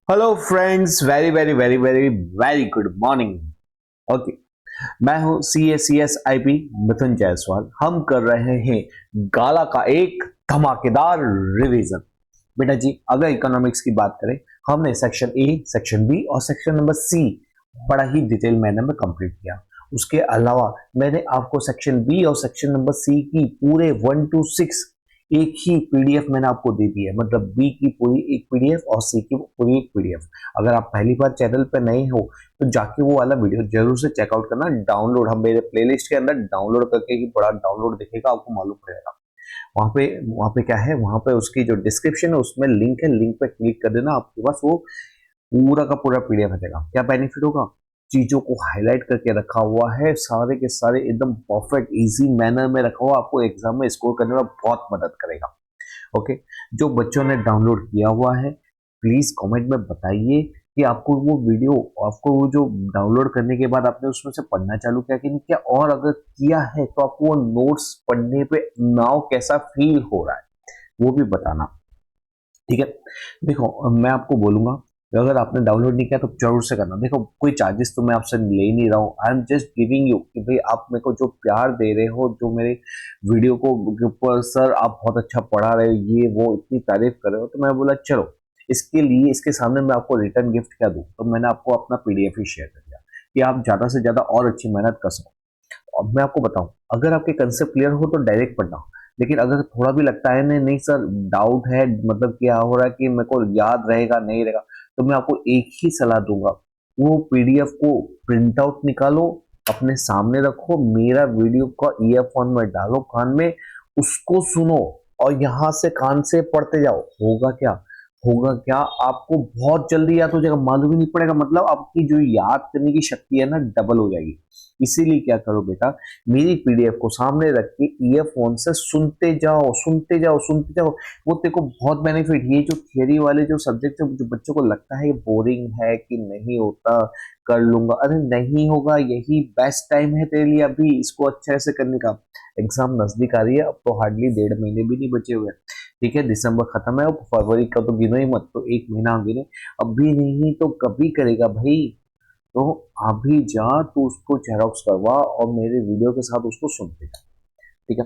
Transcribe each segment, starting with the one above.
Hello friends, very very very very very good morning. Okay, मैं हूं CSIP मिथुन जायसवाल। हम कर रहे हैं गाला का एक धमाकेदार रिवीजन। बेटा जी, अगर इकोनॉमिक्स की बात करें, हमने सेक्शन ए, सेक्शन बी और सेक्शन नंबर सी बड़ा ही डिटेल मैनर में कंप्लीट किया। उसके अलावा मैंने आपको सेक्शन बी और सेक्शन नंबर सी की पूरे 1 to 6 एक ही पीडीएफ मैंने आपको दे दी है। मतलब बी की पूरी एक पीडीएफ और सी की पूरी एक पीडीएफ। अगर आप पहली बार चैनल पर नए हो तो जाके वो वाला वीडियो जरूर से चेकआउट करना। डाउनलोड हम मेरे प्लेलिस्ट के अंदर डाउनलोड करके ही बड़ा डाउनलोड दिखेगा, आपको मालूम पड़ेगा। वहां पे क्या है, वहां पे उसकी जो डिस्क्रिप्शन है उसमें लिंक है, लिंक पे क्लिक कर देना, आपके पास वो पूरा का पूरा पीडीएफ आ जाएगा। क्या बेनिफिट होगा? चीजों को हाईलाइट करके रखा हुआ है, सारे के सारे एकदम परफेक्ट इजी मैनर में रखा हुआ, आपको एग्जाम में स्कोर करने में बहुत मदद करेगा। ओके, जो बच्चों ने डाउनलोड किया हुआ है प्लीज कमेंट में बताइए कि आपको वो वीडियो, आपको वो जो डाउनलोड करने के बाद आपने उसमें से पढ़ना चालू किया कि नहीं किया, और अगर किया है तो आपको वो नोट्स पढ़ने पे नाउ कैसा फील हो रहा है वो भी बताना। ठीक है, देखो मैं आपको बोलूंगा कि अगर आपने डाउनलोड नहीं किया तो जरूर से करना। देखो, कोई चार्जेस तो मैं आपसे ले नहीं रहा हूँ, I am just giving you कि भाई आप मेरे को जो प्यार दे रहे हो, जो मेरे वीडियो को के ऊपर सर आप बहुत अच्छा पढ़ा रहे हो, ये वो इतनी तारीफ कर रहे हो, तो मैं बोला चलो इसके लिए, इसके सामने मैं आपको रिटर्न गिफ्ट क्या दूं। तो मैंने आपको अपना पीडीएफ ही शेयर कर दिया कि आप ज्यादा से ज्यादा और अच्छी मेहनत कर सको। अब मैं आपको बताऊं, अगर आपके कंसेप्ट क्लियर हो तो डायरेक्ट पढ़ना। लेकिन अगर थोड़ा भी लगता है नहीं नहीं सर डाउट है, मतलब क्या हो रहा है कि मेरे को याद रहेगा नहीं रहेगा, तो मैं आपको एक ही सलाह दूंगा, वो पीडीएफ को प्रिंट आउट निकालो, अपने सामने रखो, मेरा वीडियो का ईयरफोन में डालो कान में, उसको सुनो और यहां से कान से पढ़ते जाओ। होगा क्या, आपको बहुत जल्दी याद हो जाएगा, मालूम ही नहीं पड़ेगा। मतलब आपकी जो याद करने की शक्ति है ना, डबल हो जाएगी। इसीलिए क्या करो बेटा, मेरी पीडीएफ को सामने रख के ईयरफोन से सुनते जाओ, सुनते जाओ, सुनते जाओ। वो तेरे को बहुत बेनिफिट। ये जो थियरी वाले जो सब्जेक्ट है, जो बच्चों को लगता है ये बोरिंग है कि नहीं होता, कर लूंगा, अरे नहीं होगा, यही बेस्ट टाइम है तेरे लिए अभी इसको अच्छे से करने का। एग्जाम नजदीक आ रही है, अब तो हार्डली 1.5 महीने भी नहीं बचे हुए। ठीक है, दिसंबर खत्म है, अब फरवरी का तो गिनो ही मत, तो 1 महीना गिने। अभी नहीं तो कभी करेगा भाई। तो अभी जा तू उसको जेरोक्स करवा और मेरे वीडियो के साथ उसको सुनते जा। ठीक है,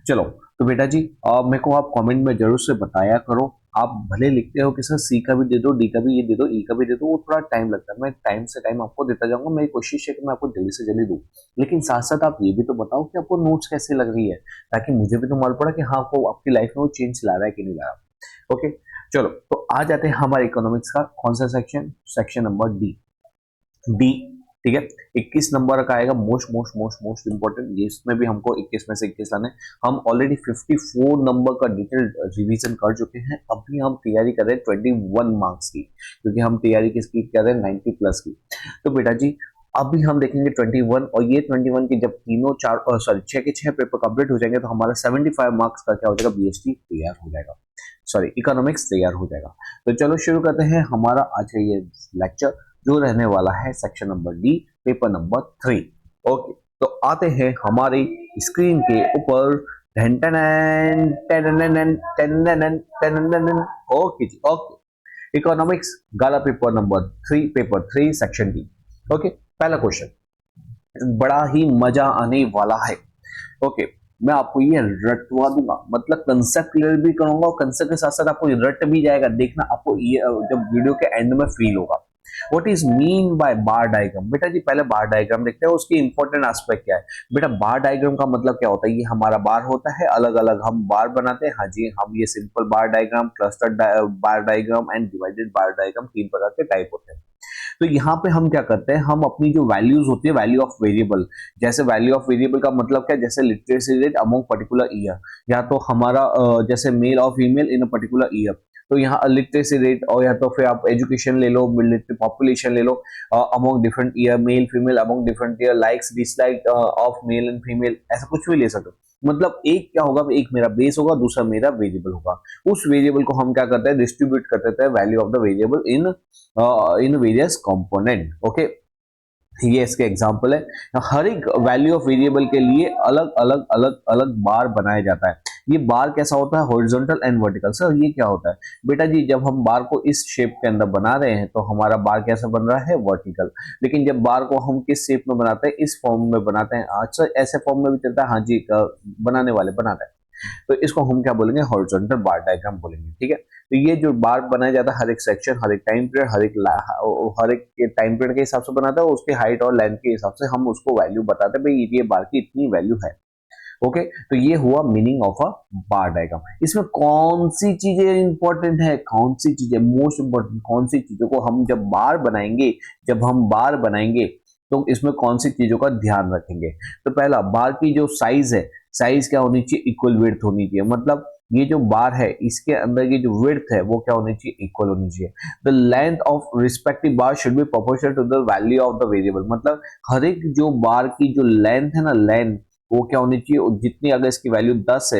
चलो। तो बेटा जी, मेरे को आप कमेंट में जरूर से बताया करो। आप भले लिखते हो कि सर सी का भी दे दो, डी का भी ये दे दो, ई का भी दे दो, वो थोड़ा टाइम लगता है, मैं टाइम से टाइम आपको देता जाऊंगा। मेरी कोशिश है कि मैं आपको जल्दी से जल्दी दूं। लेकिन साथ साथ आप ये भी तो बताओ कि आपको नोट्स कैसे लग रही है, ताकि मुझे भी तो मालूम पड़ा कि हाँ आपको आपकी लाइफ में वो चेंज ला रहा है कि नहीं ला रहा। ओके, चलो तो आ जाते हैं हमारे इकोनॉमिक्स का कौन सा section, section number D. D, ठीक है। 21 नंबर का आएगा, most most most most important. ये इसमें भी हमको 21 में से 21 लाने। हम ऑलरेडी 54 नंबर का डिटेल रिवीजन कर चुके हैं। अभी हम तैयारी कर रहे हैं 21 मार्क्स की, क्योंकि हम तैयारी किसकी कर रहे हैं, 90 प्लस की। तो बेटा जी, अभी हम देखेंगे 21, और ये 21 की जब तीनों चार सॉरी 6 के 6 पेपर कंप्लीट हो जाएंगे तो हमारा 75 मार्क्स का क्या हो जाएगा, बीएसटी तैयार हो जाएगा, सॉरी इकोनॉमिक्स तैयार हो जाएगा। तो चलो शुरू करते हैं हमारा आज का ये लेक्चर, जो रहने वाला है section number D, paper number 3। Okay, तो आते हैं हमारी स्क्रीन के ऊपर। ओके जी, ओके, इकोनॉमिक्स गाला paper number 3, paper 3 section D. Okay, पहला क्वेश्चन बड़ा ही मजा आने वाला है। ओके, मैं आपको ये रटवा दूंगा, मतलब कंसेप्ट क्लियर भी करूंगा और कंसेप्ट के साथ साथ आपको रट भी जाएगा। देखना आपको ये जब वीडियो के एंड में फील होगा। What is mean by bar diagram. बेटा जी, पहले बार डायग्राम देखते हैं, उसकी इंपॉर्टेंट एस्पेक्ट क्या है। बेटा, बार डायग्राम का मतलब क्या होता है, ये हमारा बार होता है, अलग अलग हम बार बनाते हैं। हाँ जी, हम ये simple bar diagram, cluster bar diagram and divided bar diagram, 3 प्रकार के टाइप होते हैं। तो यहाँ पे हम क्या करते हैं, हम अपनी जो वैल्यूज होती है, वैल्यू ऑफ वेरिएबल, जैसे वैल्यू ऑफ वेरिएबल का मतलब क्या है, जैसे literacy rate among particular year, या तो हमारा जैसे मेल और female in a particular year, तो यहाँ लिटरेसी रेट, और या तो फिर आप एजुकेशन ले लो, पॉपुलेशन ले लो among different year, male female among different year, likes dislike of male and female, ऐसा कुछ भी ले सकते हो। मतलब एक क्या होगा, एक मेरा बेस होगा, दूसरा मेरा वेरिएबल होगा। उस वेरिएबल को हम क्या करते हैं, डिस्ट्रीब्यूट कर देते हैं value of the variable in various component. Okay, ये इसके एग्जाम्पल है। हर एक वैल्यू ऑफ वेरिएबल के लिए अलग अलग अलग अलग बार बनाया जाता है। ये बार कैसा होता है, हॉरिजॉन्टल एंड वर्टिकल। सर ये क्या होता है बेटा जी, जब हम बार को इस शेप के अंदर बना रहे हैं तो हमारा बार कैसा बन रहा है, वर्टिकल। लेकिन जब बार को हम किस शेप में बनाते हैं, इस फॉर्म में बनाते हैं। अच्छा ऐसे फॉर्म में भी चलता है, हाँ जी, बनाने वाले बनाते हैं, तो इसको हम क्या बोलेंगे, हॉरिजॉन्टल बार डायग्राम बोलेंगे। ठीक है, तो ये जो बार बनाया जाता है हर एक सेक्शन, हर एक टाइम पीरियड, हर एक टाइम पीरियड के हिसाब से बनाता है, उसके हाइट और लेंथ के हिसाब से हम उसको वैल्यू बताते हैं, भाई ये बार की इतनी वैल्यू है। ओके, तो ये हुआ meaning of a bar diagram. इसमें कौन सी चीजें इंपॉर्टेंट है, कौन सी चीजें मोस्ट इंपॉर्टेंट, कौन सी चीजों को हम जब बार बनाएंगे, जब हम बार बनाएंगे तो इसमें कौन सी चीजों का ध्यान रखेंगे। तो पहला, बार की जो साइज है, साइज क्या होनी चाहिए, इक्वल विड्थ होनी चाहिए। मतलब ये जो बार है इसके अंदर की जो विड्थ है वो क्या होनी चाहिए, इक्वल होनी चाहिए। The length of respective bar should be proportional to the value of the variable. मतलब हर एक जो बार की जो लेंथ है ना, लेंथ वो क्या होनी चाहिए, जितनी, अगर इसकी वैल्यू 10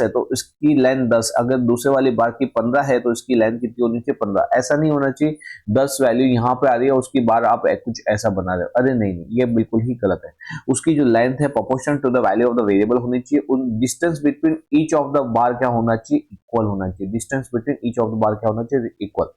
है तो इसकी लेंथ 10, अगर दूसरे वाली बार की 15 है तो इसकी लेंथ कितनी होनी चाहिए, 15। ऐसा नहीं होना चाहिए 10 वैल्यू यहाँ पे आ रही है उसकी बार आप कुछ ऐसा बना रहे हो, अरे नहीं नहीं, ये बिल्कुल ही गलत है। उसकी जो लेंथ है proportional to the value of the variable होनी चाहिए। उन distance between each of the bar क्या होना चाहिए, इक्वल होना चाहिए। Distance between each of the bar क्या होना चाहिए, इक्वल।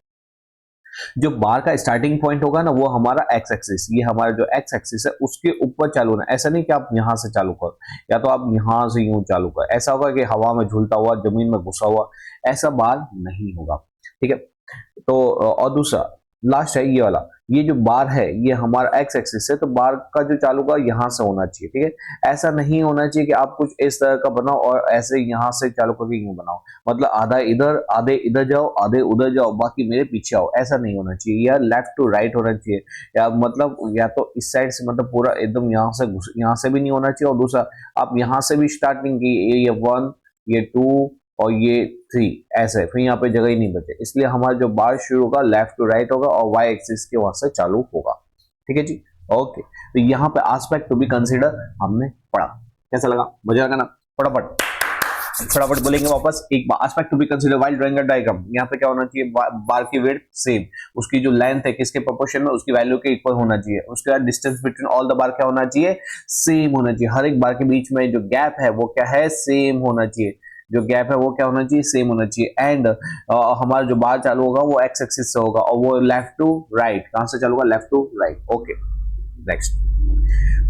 जो बार का स्टार्टिंग पॉइंट होगा ना वो हमारा एक्स एक्सिस, ये हमारा जो एक्स एक्सिस है उसके ऊपर चालू होना। ऐसा नहीं कि आप यहां से चालू करो या तो आप यहां से यूं चालू करो, ऐसा होगा कि हवा में झूलता हुआ, जमीन में घुसा हुआ, ऐसा बार नहीं होगा। ठीक है, तो और दूसरा लास्ट है ये वाला, ये जो बार है ये हमारा एक्स एक्सिस है, तो बार का जो चालू का यहां से होना चाहिए। ठीक है, ऐसा नहीं होना चाहिए कि आप कुछ इस तरह का बनाओ और ऐसे यहां से चालू करके यूं बनाओ, मतलब आधा इधर, आधे इधर जाओ, आधे उधर जाओ, बाकी मेरे पीछे आओ, ऐसा नहीं होना चाहिए। या लेफ्ट टू राइट होना चाहिए, या मतलब या तो इस साइड से, मतलब पूरा एकदम यहाँ से भी नहीं होना चाहिए, और दूसरा आप यहाँ से भी स्टार्टिंग की, ये 1, ये 2 और ये 3, ऐसे फिर यहाँ पे जगह ही नहीं बचे, इसलिए हमारा जो बार शुरू होगा लेफ्ट टू राइट होगा और वाई एक्सिस के वहां से चालू होगा। ठीक है जी, ओके। तो यहाँ पे आस्पेक्ट टू बी कंसीडर हमने पढ़ा, कैसा लगा, मजा लगा ना। फटाफट फटाफट बोलेंगे वापस एक बार, aspect to be consider while drawing a diagram. यहाँ पे क्या होना चाहिए, बार की विड्थ सेम, उसकी जो लेंथ है किसके प्रोपोर्शन में, उसकी वैल्यू के इक्वल होना चाहिए। उसके बाद distance between all the bar क्या होना चाहिए, सेम होना चाहिए। हर एक बार के बीच में जो गैप है वो क्या है, सेम होना चाहिए। जो गैप है वो क्या होना चाहिए, सेम होना चाहिए। एंड हमारा जो बार चालू होगा वो एक्स एक्सिस से होगा और वो लेफ्ट टू राइट, कहां से चालू होगा, left to right. Okay, next,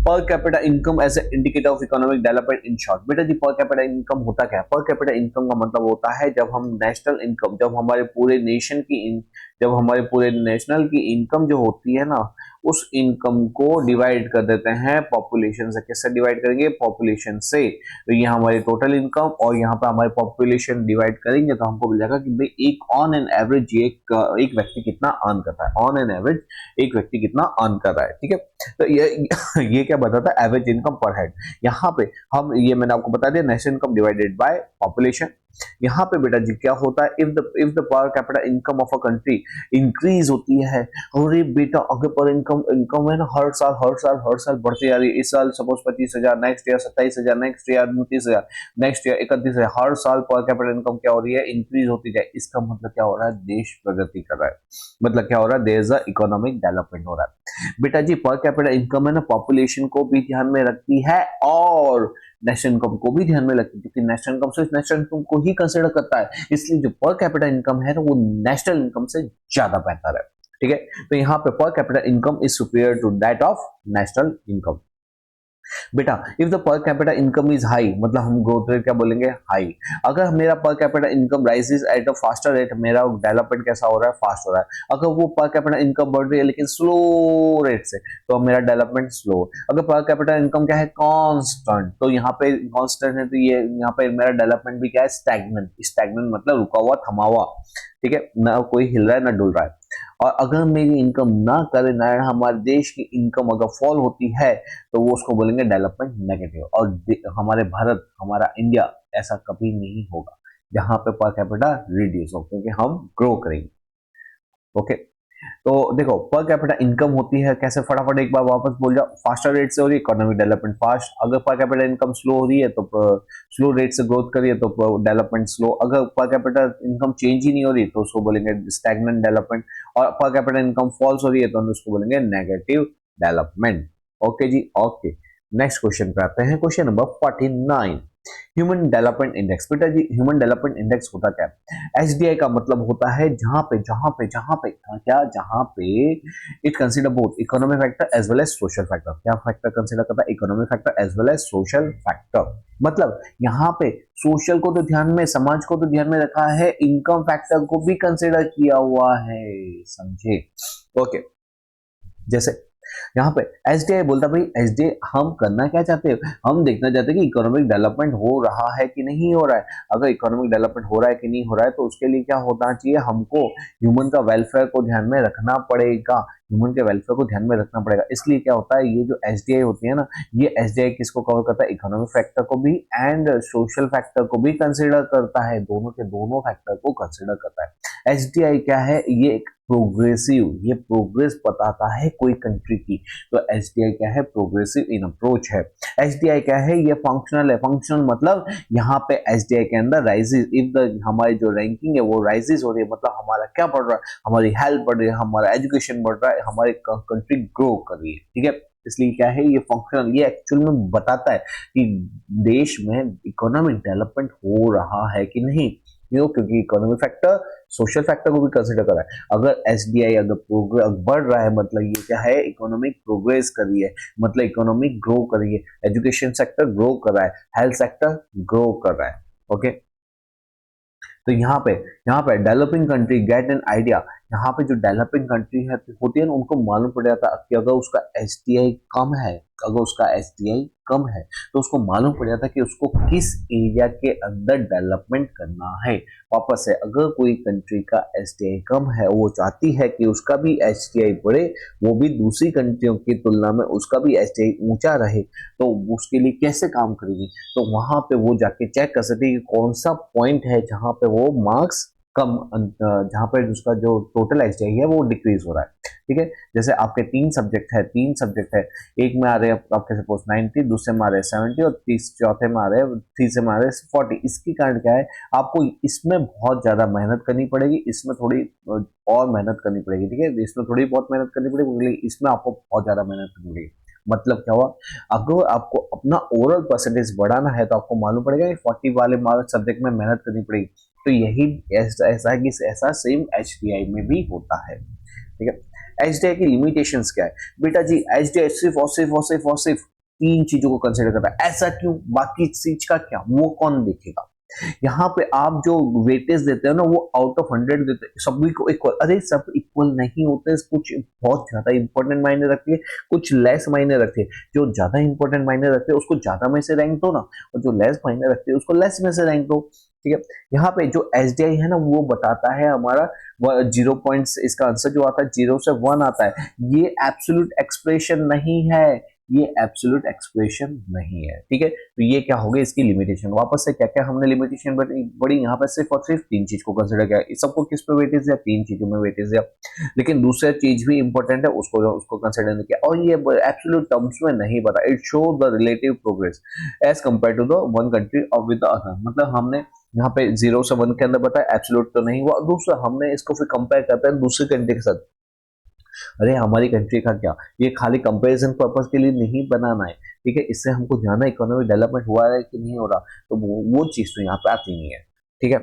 per capita income as a indicator of economic development in short. बेटा जी पर कैपिटा इनकम होता क्या है, पर कैपिटा इनकम का मतलब होता है जब हम नेशनल इनकम, जब हमारे पूरे नेशन की जब हमारे पूरे नेशनल की इनकम जो होती है ना, उस इनकम को डिवाइड कर देते हैं पॉपुलेशन से। किससे डिवाइड करेंगे, पॉपुलेशन से। तो ये हमारी टोटल इनकम और यहाँ पे हमारी पॉपुलेशन डिवाइड करेंगे तो हमको मिल जाएगा कि भाई एक ऑन एन एवरेज एक व्यक्ति कितना अर्न करता है, ऑन एन एवरेज एक व्यक्ति कितना अर्न कर रहा है। ठीक है, तो ये क्या बताता है, एवरेज इनकम पर हेड। यहाँ पे हम, ये मैंने आपको बता दिया, national income divided by population. यहाँ पे बेटा जी क्या होता है, if the per capita income of a country increase होती है, अरे बेटा अगर पर इनकम है ना हर साल बढ़ती जा रही है। इस साल suppose 25,000, next year 27,000, next year 29,000, next year 31,000, हर साल पर कैपिटा इनकम क्या हो रही है, इंक्रीज होती जाए। इसका मतलब क्या हो रहा है, देश प्रगति कर रहा है, मतलब क्या हो रहा है, there is a economic development हो रहा है। बेटा जी पर कैपिटा इनकम है ना पॉपुलेशन को भी ध्यान में रखती है और नेशनल इनकम को भी ध्यान में रखती है, क्योंकि नेशनल इनकम सिर्फ नेशनल इनकम को ही कंसिडर करता है, इसलिए जो पर कैपिटा इनकम है ना वो नेशनल इनकम से ज्यादा बेहतर है। ठीक है, तो यहाँ पे per capita income is superior to that of national income. बेटा if the per capita income is high, मतलब हम ग्रोथ रेट क्या बोलेंगे, हाई। अगर मेरा पर capita income rises at a faster rate, मेरा डेवलपमेंट कैसा हो रहा है, फास्ट हो रहा है। अगर वो पर कैपिटा इनकम बढ़ रही है लेकिन स्लो रेट से, तो मेरा डेवलपमेंट स्लो। अगर पर कैपिटा इनकम क्या है, कांस्टेंट, तो यहाँ पे कांस्टेंट है, तो ये यहाँ पे मेरा डेवलपमेंट भी क्या है, स्टैग्नेंट। स्टैग्नेंट मतलब रुका हुआ, थमा हुआ। ठीक है, ना कोई हिल रहा है ना डुल रहा है। और अगर मेरी इनकम ना करे, ना हमारे देश की इनकम अगर फॉल होती है तो वो उसको बोलेंगे डेवलपमेंट नेगेटिव। और हमारे भारत, हमारा इंडिया ऐसा कभी नहीं होगा जहां पे पर कैपिटा रिड्यूस हो, क्योंकि हम ग्रो करेंगे। ओके, तो देखो पर कैपिटा इनकम होती है कैसे, फटाफट एक बार वापस बोल जाओ, फास्टर रेट से हो रही है इकोनॉमिक डेवलपमेंट फास्ट। अगर पर कैपिटा इनकम स्लो हो रही है तो स्लो रेट से ग्रोथ करिए तो डेवलपमेंट स्लो। अगर पर कैपिटा इनकम चेंज ही नहीं हो रही तो उसको बोलेंगे स्टैग्नेंट डेवलपमेंट। और पर कैपिटा इनकम फॉल्स हो रही है तो हम उसको बोलेंगे नेगेटिव डेवलपमेंट। ओके जी, ओके। नेक्स्ट क्वेश्चन पे आते हैं, question number 49। Human development index. बेटा जी, ह्यूमन डेवलपमेंट इंडेक्स होता क्या है? एचडीआई का मतलब होता है जहां पे क्या, जहां पे it consider both economic factor as well as social factor. क्या फैक्टर कंसीडर करता है? Economic factor as well as social factor. मतलब यहाँ पे सोशल को तो ध्यान में, समाज को तो ध्यान में रखा है, इनकम फैक्टर को भी कंसीडर किया हुआ है, समझे? ओके। जैसे यहाँ पे एसडीआई बोलता भाई, एसडीआई हम करना क्या चाहते हैं? हम देखना चाहते हैं कि इकोनॉमिक डेवलपमेंट हो रहा है कि नहीं हो रहा है। अगर इकोनॉमिक डेवलपमेंट हो रहा है कि नहीं हो रहा है, तो उसके लिए क्या होना चाहिए? हमको ह्यूमन का वेलफेयर को ध्यान में रखना पड़ेगा। ह्यूमन के वेलफेयर को ध्यान में रखना पड़ेगा। इसलिए क्या होता है, ये जो एसडीआई होती है ना, ये एसडीआई किसको कवर करता है? इकोनॉमिक फैक्टर को भी एंड सोशल फैक्टर को भी कंसिडर करता है। दोनों के दोनों फैक्टर को कंसिडर करता है। एसडीआई क्या है? ये एक प्रोग्रेसिव, ये प्रोग्रेस बताता है कोई कंट्री की। तो एसडीआई क्या है? प्रोग्रेसिव इन अप्रोच है। एसडीआई क्या है? ये फंक्शनल है। फंक्शनल मतलब यहाँ पे एसडीआई के अंदर राइजेस, इफ द हमारी जो रैंकिंग है वो राइजेस हो रही है, मतलब हमारा क्या बढ़ रहा है? हमारी हेल्थ बढ़ रही है, हमारा एजुकेशन बढ़ रहा है, हमारी कंट्री ग्रो कर रही है, ठीक है। इसलिए क्या है, ये फंक्शनल, ये एक्चुअल में बताता है कि देश में इकोनॉमिक डेवलपमेंट हो रहा है कि नहीं। क्यों? क्योंकि इकोनॉमिक फैक्टर सोशल फैक्टर को भी कंसिडर कर रहा है। अगर एसडीआई अगर प्रोग्रेस बढ़ रहा है, मतलब ये क्या है? इकोनॉमिक प्रोग्रेस कर रही है, मतलब इकोनॉमिक ग्रो कर रही है, एजुकेशन सेक्टर ग्रो कर रहा है, हेल्थ सेक्टर ग्रो कर रहा है। ओके। तो यहाँ पे developing country get an idea. यहाँ पे जो डेवलपिंग कंट्री है होती है ना, उनको मालूम पड़ जाता है कि अगर उसका एसडीआई कम है, अगर उसका एसडीआई कम है, तो उसको मालूम पड़ जाता है कि उसको किस एरिया के अंदर डेवलपमेंट करना है। वापस से, अगर कोई कंट्री का एसडीआई कम है, वो चाहती है कि उसका भी एसडीआई बढ़े, वो भी दूसरी कंट्रियों की तुलना में उसका भी एसडीआई ऊंचा रहे, तो उसके लिए कैसे काम करेगी? तो वहां पे वो जाके चेक कर सकती है कि कौन सा पॉइंट है जहां पे वो मार्क्स कम, जहां पे उसका जो टोटल एसडीआई है वो डिक्रीज हो रहा है, ठीक है। जैसे आपके तीन सब्जेक्ट है, एक में आ रहे हैं आपके सपोज 90, दूसरे में आ रहे हैं 70, और चौथे में आ रहे हैं, तीसरे में आ रहे हैं 40। इसके कारण क्या है, आपको इसमें बहुत ज्यादा मेहनत करनी पड़ेगी, इसमें थोड़ी और मेहनत करनी पड़ेगी, ठीक है। इसमें थोड़ी बहुत मेहनत करनी पड़ेगी, इसमें आपको बहुत ज्यादा मेहनत करनी पड़ेगी। मतलब क्या हुआ, अगर आपको अपना ओवरऑल परसेंटेज बढ़ाना है, तो आपको मालूम पड़ेगा कि 40 वाले सब्जेक्ट में मेहनत करनी पड़ेगी। तो यही ऐसा है कि ऐसा सेम एचडीआई में भी होता है, ठीक है। एचडीआई की लिमिटेशंस क्या है? बेटा जी, एचडीआई सिर्फ तीन चीजों को कंसिडर करता है। ऐसा क्यों? बाकी चीज का क्या, वो कौन देखेगा? यहाँ पे आप जो वेटेज देते हो ना, वो आउट ऑफ 100 देते हैं, सभी को इक्वल। अरे सब इक्वल नहीं होते, कुछ बहुत ज्यादा इंपॉर्टेंट मायने रखते हैं, कुछ लेस मायने रखते हैं। जो ज्यादा इंपॉर्टेंट मायने रखते हैं उसको ज्यादा में से रैंक दो ना, और जो लेस मायने रखते हैं उसको लेस में से रैंक दो, ठीक है। यहाँ पे जो एसडीआई है ना, वो बताता है हमारा 0 पॉइंट्स, इसका आंसर जो आता है 0 से 1 आता है। ये एब्सोल्यूट एक्सप्रेशन नहीं है, ये एब्सोल्यूट एक्सप्रेशन नहीं है, ठीक है। तो ये क्या हो गया, इसकी लिमिटेशन। वापस से क्या क्या हमने लिमिटेशन बड़ी यहाँ पे सिर्फ और सिर्फ तीन चीज को कंसिडर किया। इस सबको किस पे वेटेज दिया? तीन चीजों में वेटेज दिया। लेकिन दूसरा चीज भी इंपॉर्टेंट है, उसको कंसिडर नहीं किया, और ये एब्सोल्यूट टर्म्स में नहीं बता। It show the relative progress as compare to the one country और विद द अदर। मतलब हमने यहाँ पे 0 से 1 के अंदर बताया, एब्सोल्यूट तो नहीं हुआ। दूसरा, हमने इसको फिर कंपेयर करते हैं दूसरी कंट्री के साथ। अरे हमारी कंट्री का क्या, ये खाली कंपैरिजन पर्पस के लिए नहीं बनाना है, ठीक है। इससे हमको जानना इकोनॉमिक डेवलपमेंट हुआ है कि नहीं हो रहा, तो वो चीज तो यहाँ पे आती नहीं है, ठीक है।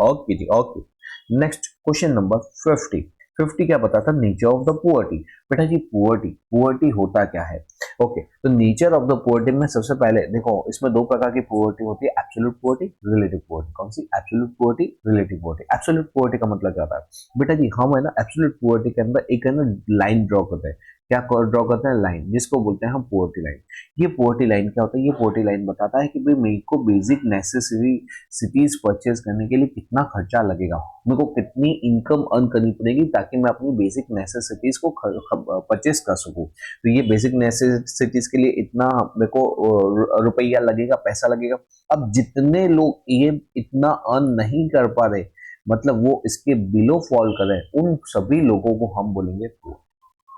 ओके जी, ओके। Next question number 50। 50 क्या बताता? Nature of the poverty. बेटा जी, पुअर्टी होता क्या है? ओके, तो नेचर ऑफ द पुअर्टी में सबसे पहले देखो, इसमें दो प्रकार की पुअर्टी होती है, एब्सोल्यूट पुअर्टी, रिलेटिव पुअर्टी। कौन सी? Absolute poverty, relative poverty. Absolute poverty का मतलब क्या होता है? बेटा जी, हम है ना एब्सोल्यूट पुअर्टी के अंदर एक है ना लाइन ड्रॉ करते हैं। क्या ड्रॉ करते हैं? लाइन, जिसको बोलते हैं हम पुअर्टी लाइन। ये पुअर्टी लाइन क्या होता है? ये पुअर्टी लाइन बताता है कि भाई मेरे को बेसिक नेसेसिटीज परचेज करने के लिए कितना खर्चा लगेगा, मेरे को कितनी इनकम अर्न करनी पड़ेगी ताकि मैं अपनी बेसिक नेसेसिटीज को परचेज कर सकूं। तो ये बेसिक नेसेसिटीज के लिए इतना मेरे को रुपया लगेगा, पैसा लगेगा। अब जितने लोग ये इतना अर्न नहीं कर पा रहे, मतलब वो इसके बिलो फॉल कर रहे हैं, उन सभी लोगों को हम बोलेंगे पुअर।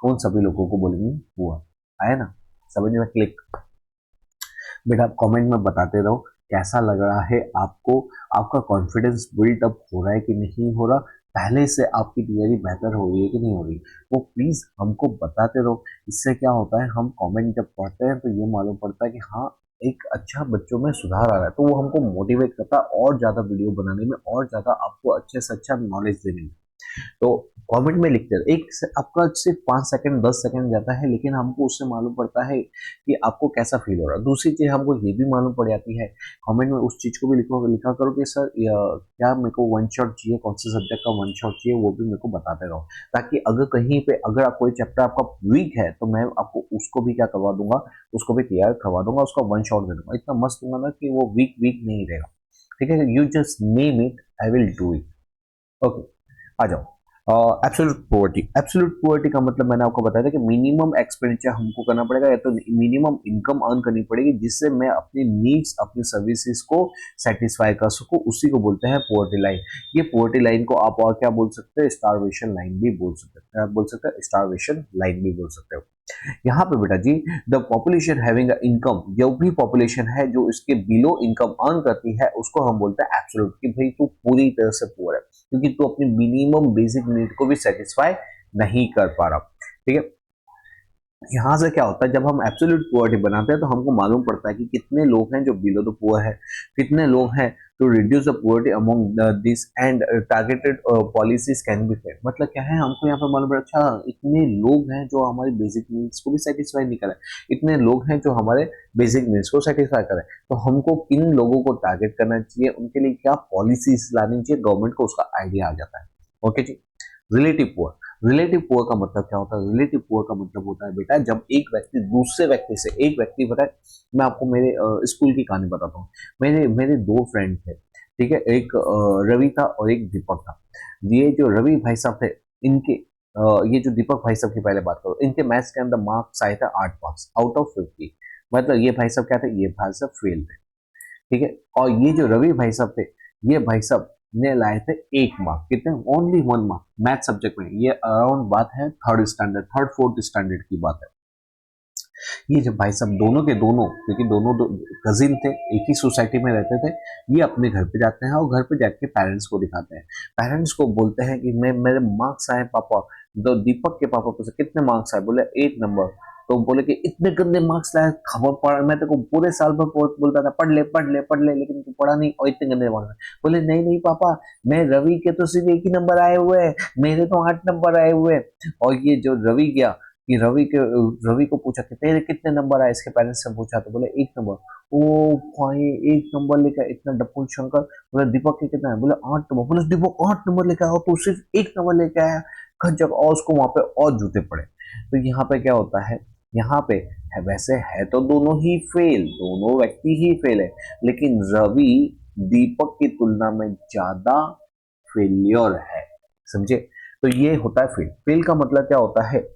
उन सभी लोगों को बोलेंगे पुअर। आया ना समझ में? क्लिक। बेटा आप कमेंट में बताते रहो कैसा लग रहा है आपको, आपका कॉन्फिडेंस बिल्ट अप हो रहा है कि नहीं हो रहा। पहले से आपकी तैयारी बेहतर हो रही है कि नहीं हो रही, वो प्लीज हमको बताते रहो। इससे क्या होता है, हम कमेंट जब पढ़ते हैं तो ये मालूम पड़ता है कि हाँ, एक अच्छा बच्चों में सुधार आ रहा है, तो वो हमको मोटिवेट करता है और ज्यादा वीडियो बनाने में और ज्यादा आपको अच्छे से अच्छा नॉलेज देने में। तो कमेंट में लिखते हैं, आपका सिर्फ 5 सेकंड 10 सेकंड जाता है, लेकिन हमको उससे मालूम पड़ता है कि आपको कैसा फील हो रहा है। दूसरी चीज हमको ये भी मालूम पड़ जाती है, कमेंट में उस चीज को भी लिखा करो कि सर क्या मेरे को वन शॉट चाहिए, कौन से सब्जेक्ट का वन शॉट चाहिए, वो भी मेरे को बताते रहो, ताकि अगर कहीं पे अगर आप कोई चैप्टर आपका वीक है तो मैं आपको उसको भी क्या करवा दूंगा, उसको भी तैयार करवा दूंगा, उसका वन शॉट दे दूंगा, इतना मस्त दूंगा ना कि वो वीक वीक नहीं रहेगा। ठीक है, you just name it, I will do it. Okay, आ जाओ। एब्सोल्यूट पोवर्टी का मतलब मैंने आपको बताया था कि मिनिमम एक्सपेंडिचर हमको करना पड़ेगा, या तो मिनिमम इनकम अर्न करनी पड़ेगी जिससे मैं अपनी नीड्स, अपनी सर्विसेज को सेटिस्फाई कर सकूं, उसी को बोलते हैं पोवर्टी लाइन। ये पोवर्टी लाइन को आप और क्या बोल सकते हैं, स्टारवेशन लाइन भी बोल सकते हैं, आप बोल सकते हैं स्टारवेशन लाइन भी बोल सकते हो। यहाँ पे बेटा जी, द पॉपुलेशन हैविंग इनकम, जो भी पॉपुलेशन है जो इसके बिलो इनकम अर्न करती है उसको हम बोलते हैं एब्सोल्यूट, कि भाई तू पूरी तरह से पुअर है क्योंकि तू अपनी मिनिमम बेसिक नीड को भी सेटिस्फाई नहीं कर पा रहा। ठीक है, यहाँ से क्या होता है, जब हम एब्सोल्यूट पुअर्टी बनाते हैं तो हमको मालूम पड़ता है कि कितने लोग हैं जो बिलो द पुअर है, कितने लोग हैं to reduce the poverty among this and targeted policies can be fed. मतलब क्या है, हमको यहाँ पे मालूम पड़ा, अच्छा इतने लोग हैं जो हमारी बेसिक नीड्स को भी सेटिस्फाई नहीं करें, इतने लोग हैं जो हमारे बेसिक नीड्स को सेटिस्फाई करें, तो हमको किन लोगों को टारगेट करना चाहिए, उनके लिए क्या पॉलिसीज लानी चाहिए, गवर्नमेंट को उसका आइडिया आ जाता है। ओके जी। रिलेटिव पुअर, रिलेटिव पुअर का मतलब क्या होता है, रिलेटिव पुअर का मतलब होता है बेटा जब एक व्यक्ति दूसरे व्यक्ति से, एक व्यक्ति बताए, मैं आपको मेरे स्कूल की कहानी बताता हूँ। मेरे मेरे दो फ्रेंड थे, ठीक है, एक रवि था और एक दीपक था। ये जो रवि भाई साहब थे, इनके ये जो दीपक भाई साहब की पहले बात करो, इनके मैथ्स के अंदर मार्क्स आए थे 8 मार्क्स आउट ऑफ 50। मतलब ये भाई साहब क्या थे, ये भाई साहब फेल थे। ठीक है, और ये जो रवि भाई साहब थे, ये भाई साहब ने लाए थे 1 मार्क, कितने, ओनली 1 मार्क मैथ सब्जेक्ट में। ये अराउंड बात है third standard, third fourth standard की बात है। ये जब भाई साहब दोनों के दोनों, क्योंकि दोनों कजिन थे, एक ही सोसाइटी में रहते थे, ये अपने घर पे जाते हैं और घर पे जाके पेरेंट्स को दिखाते हैं। पेरेंट्स को बोलते हैं कि मैं, मेरे मार्क्स आए पापा। तो दीपक के पापा पूछे कितने मार्क्स आए, बोले 8 नंबर। तो बोले कि इतने गंदे मार्क्स लाए, खबर पढ़, मैं तेरे को पूरे साल भर बोलता था पढ़ ले पढ़ ले पढ़ ले, लेकिन तू पढ़ा नहीं और इतने गंदे मार्क्स। बोले नहीं नहीं पापा, मैं रवि के तो सिर्फ एक ही नंबर आए हुए हैं, मेरे तो 8 नंबर आए हुए हैं। और ये जो रवि गया, कि रवि को पूछा कि तेरे कितने नंबर आए, इसके पेरेंट्स से पूछा तो बोले 1 नंबर। ओ भाई, 1 नंबर लेकर इतना डप्पू शंकर। बोले दीपक के कितना है, बोले 8 नंबर। बोले दीपक 8 नंबर लेकर आया, तो सिर्फ 1 नंबर लेके आया, खज्जक। और उसको वहां पे और जूते पड़े। तो यहाँ पे क्या होता है, यहाँ पे है, वैसे है तो दोनों ही फेल, दोनों व्यक्ति ही फेल है, लेकिन रवि दीपक की तुलना में ज्यादा फेलियर है। समझे? तो ये होता है फेल। फेल का मतलब क्या होता है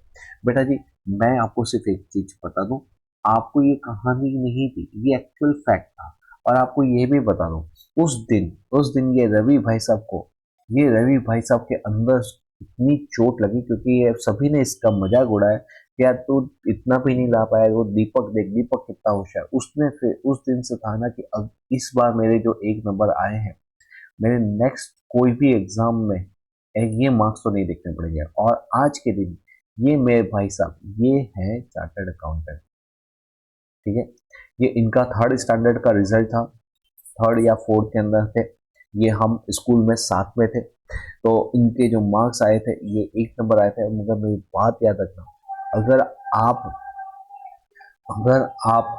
बेटा जी, मैं आपको सिर्फ एक चीज बता दूं, आपको ये कहानी नहीं थी, ये एक्चुअल फैक्ट था। और आपको ये भी बता दूं, उस दिन ये रवि भाई साहब को, ये रवि भाई साहब के अंदर इतनी चोट लगी, क्योंकि ये सभी ने इसका मजाक उड़ाया कि यार तू इतना भी नहीं ला पाया, वो दीपक देख, दीपक कितना होशियार। उसने फिर उस दिन से कहा ना कि अब इस बार मेरे जो 1 नंबर आए हैं, मेरे नेक्स्ट कोई भी एग्जाम में ये मार्क्स तो नहीं देखने पड़ेंगे। और आज के दिन ये मेरे भाई साहब, ये है चार्टर्ड अकाउंटेंट। ठीक है, ये इनका थर्ड स्टैंडर्ड का रिजल्ट था, थर्ड या फोर्थ के अंदर थे। ये हम स्कूल में साथ में थे, तो इनके जो मार्क्स आए थे ये 1 नंबर आए थे। मगर मेरी बात याद रखना, अगर आप अगर आप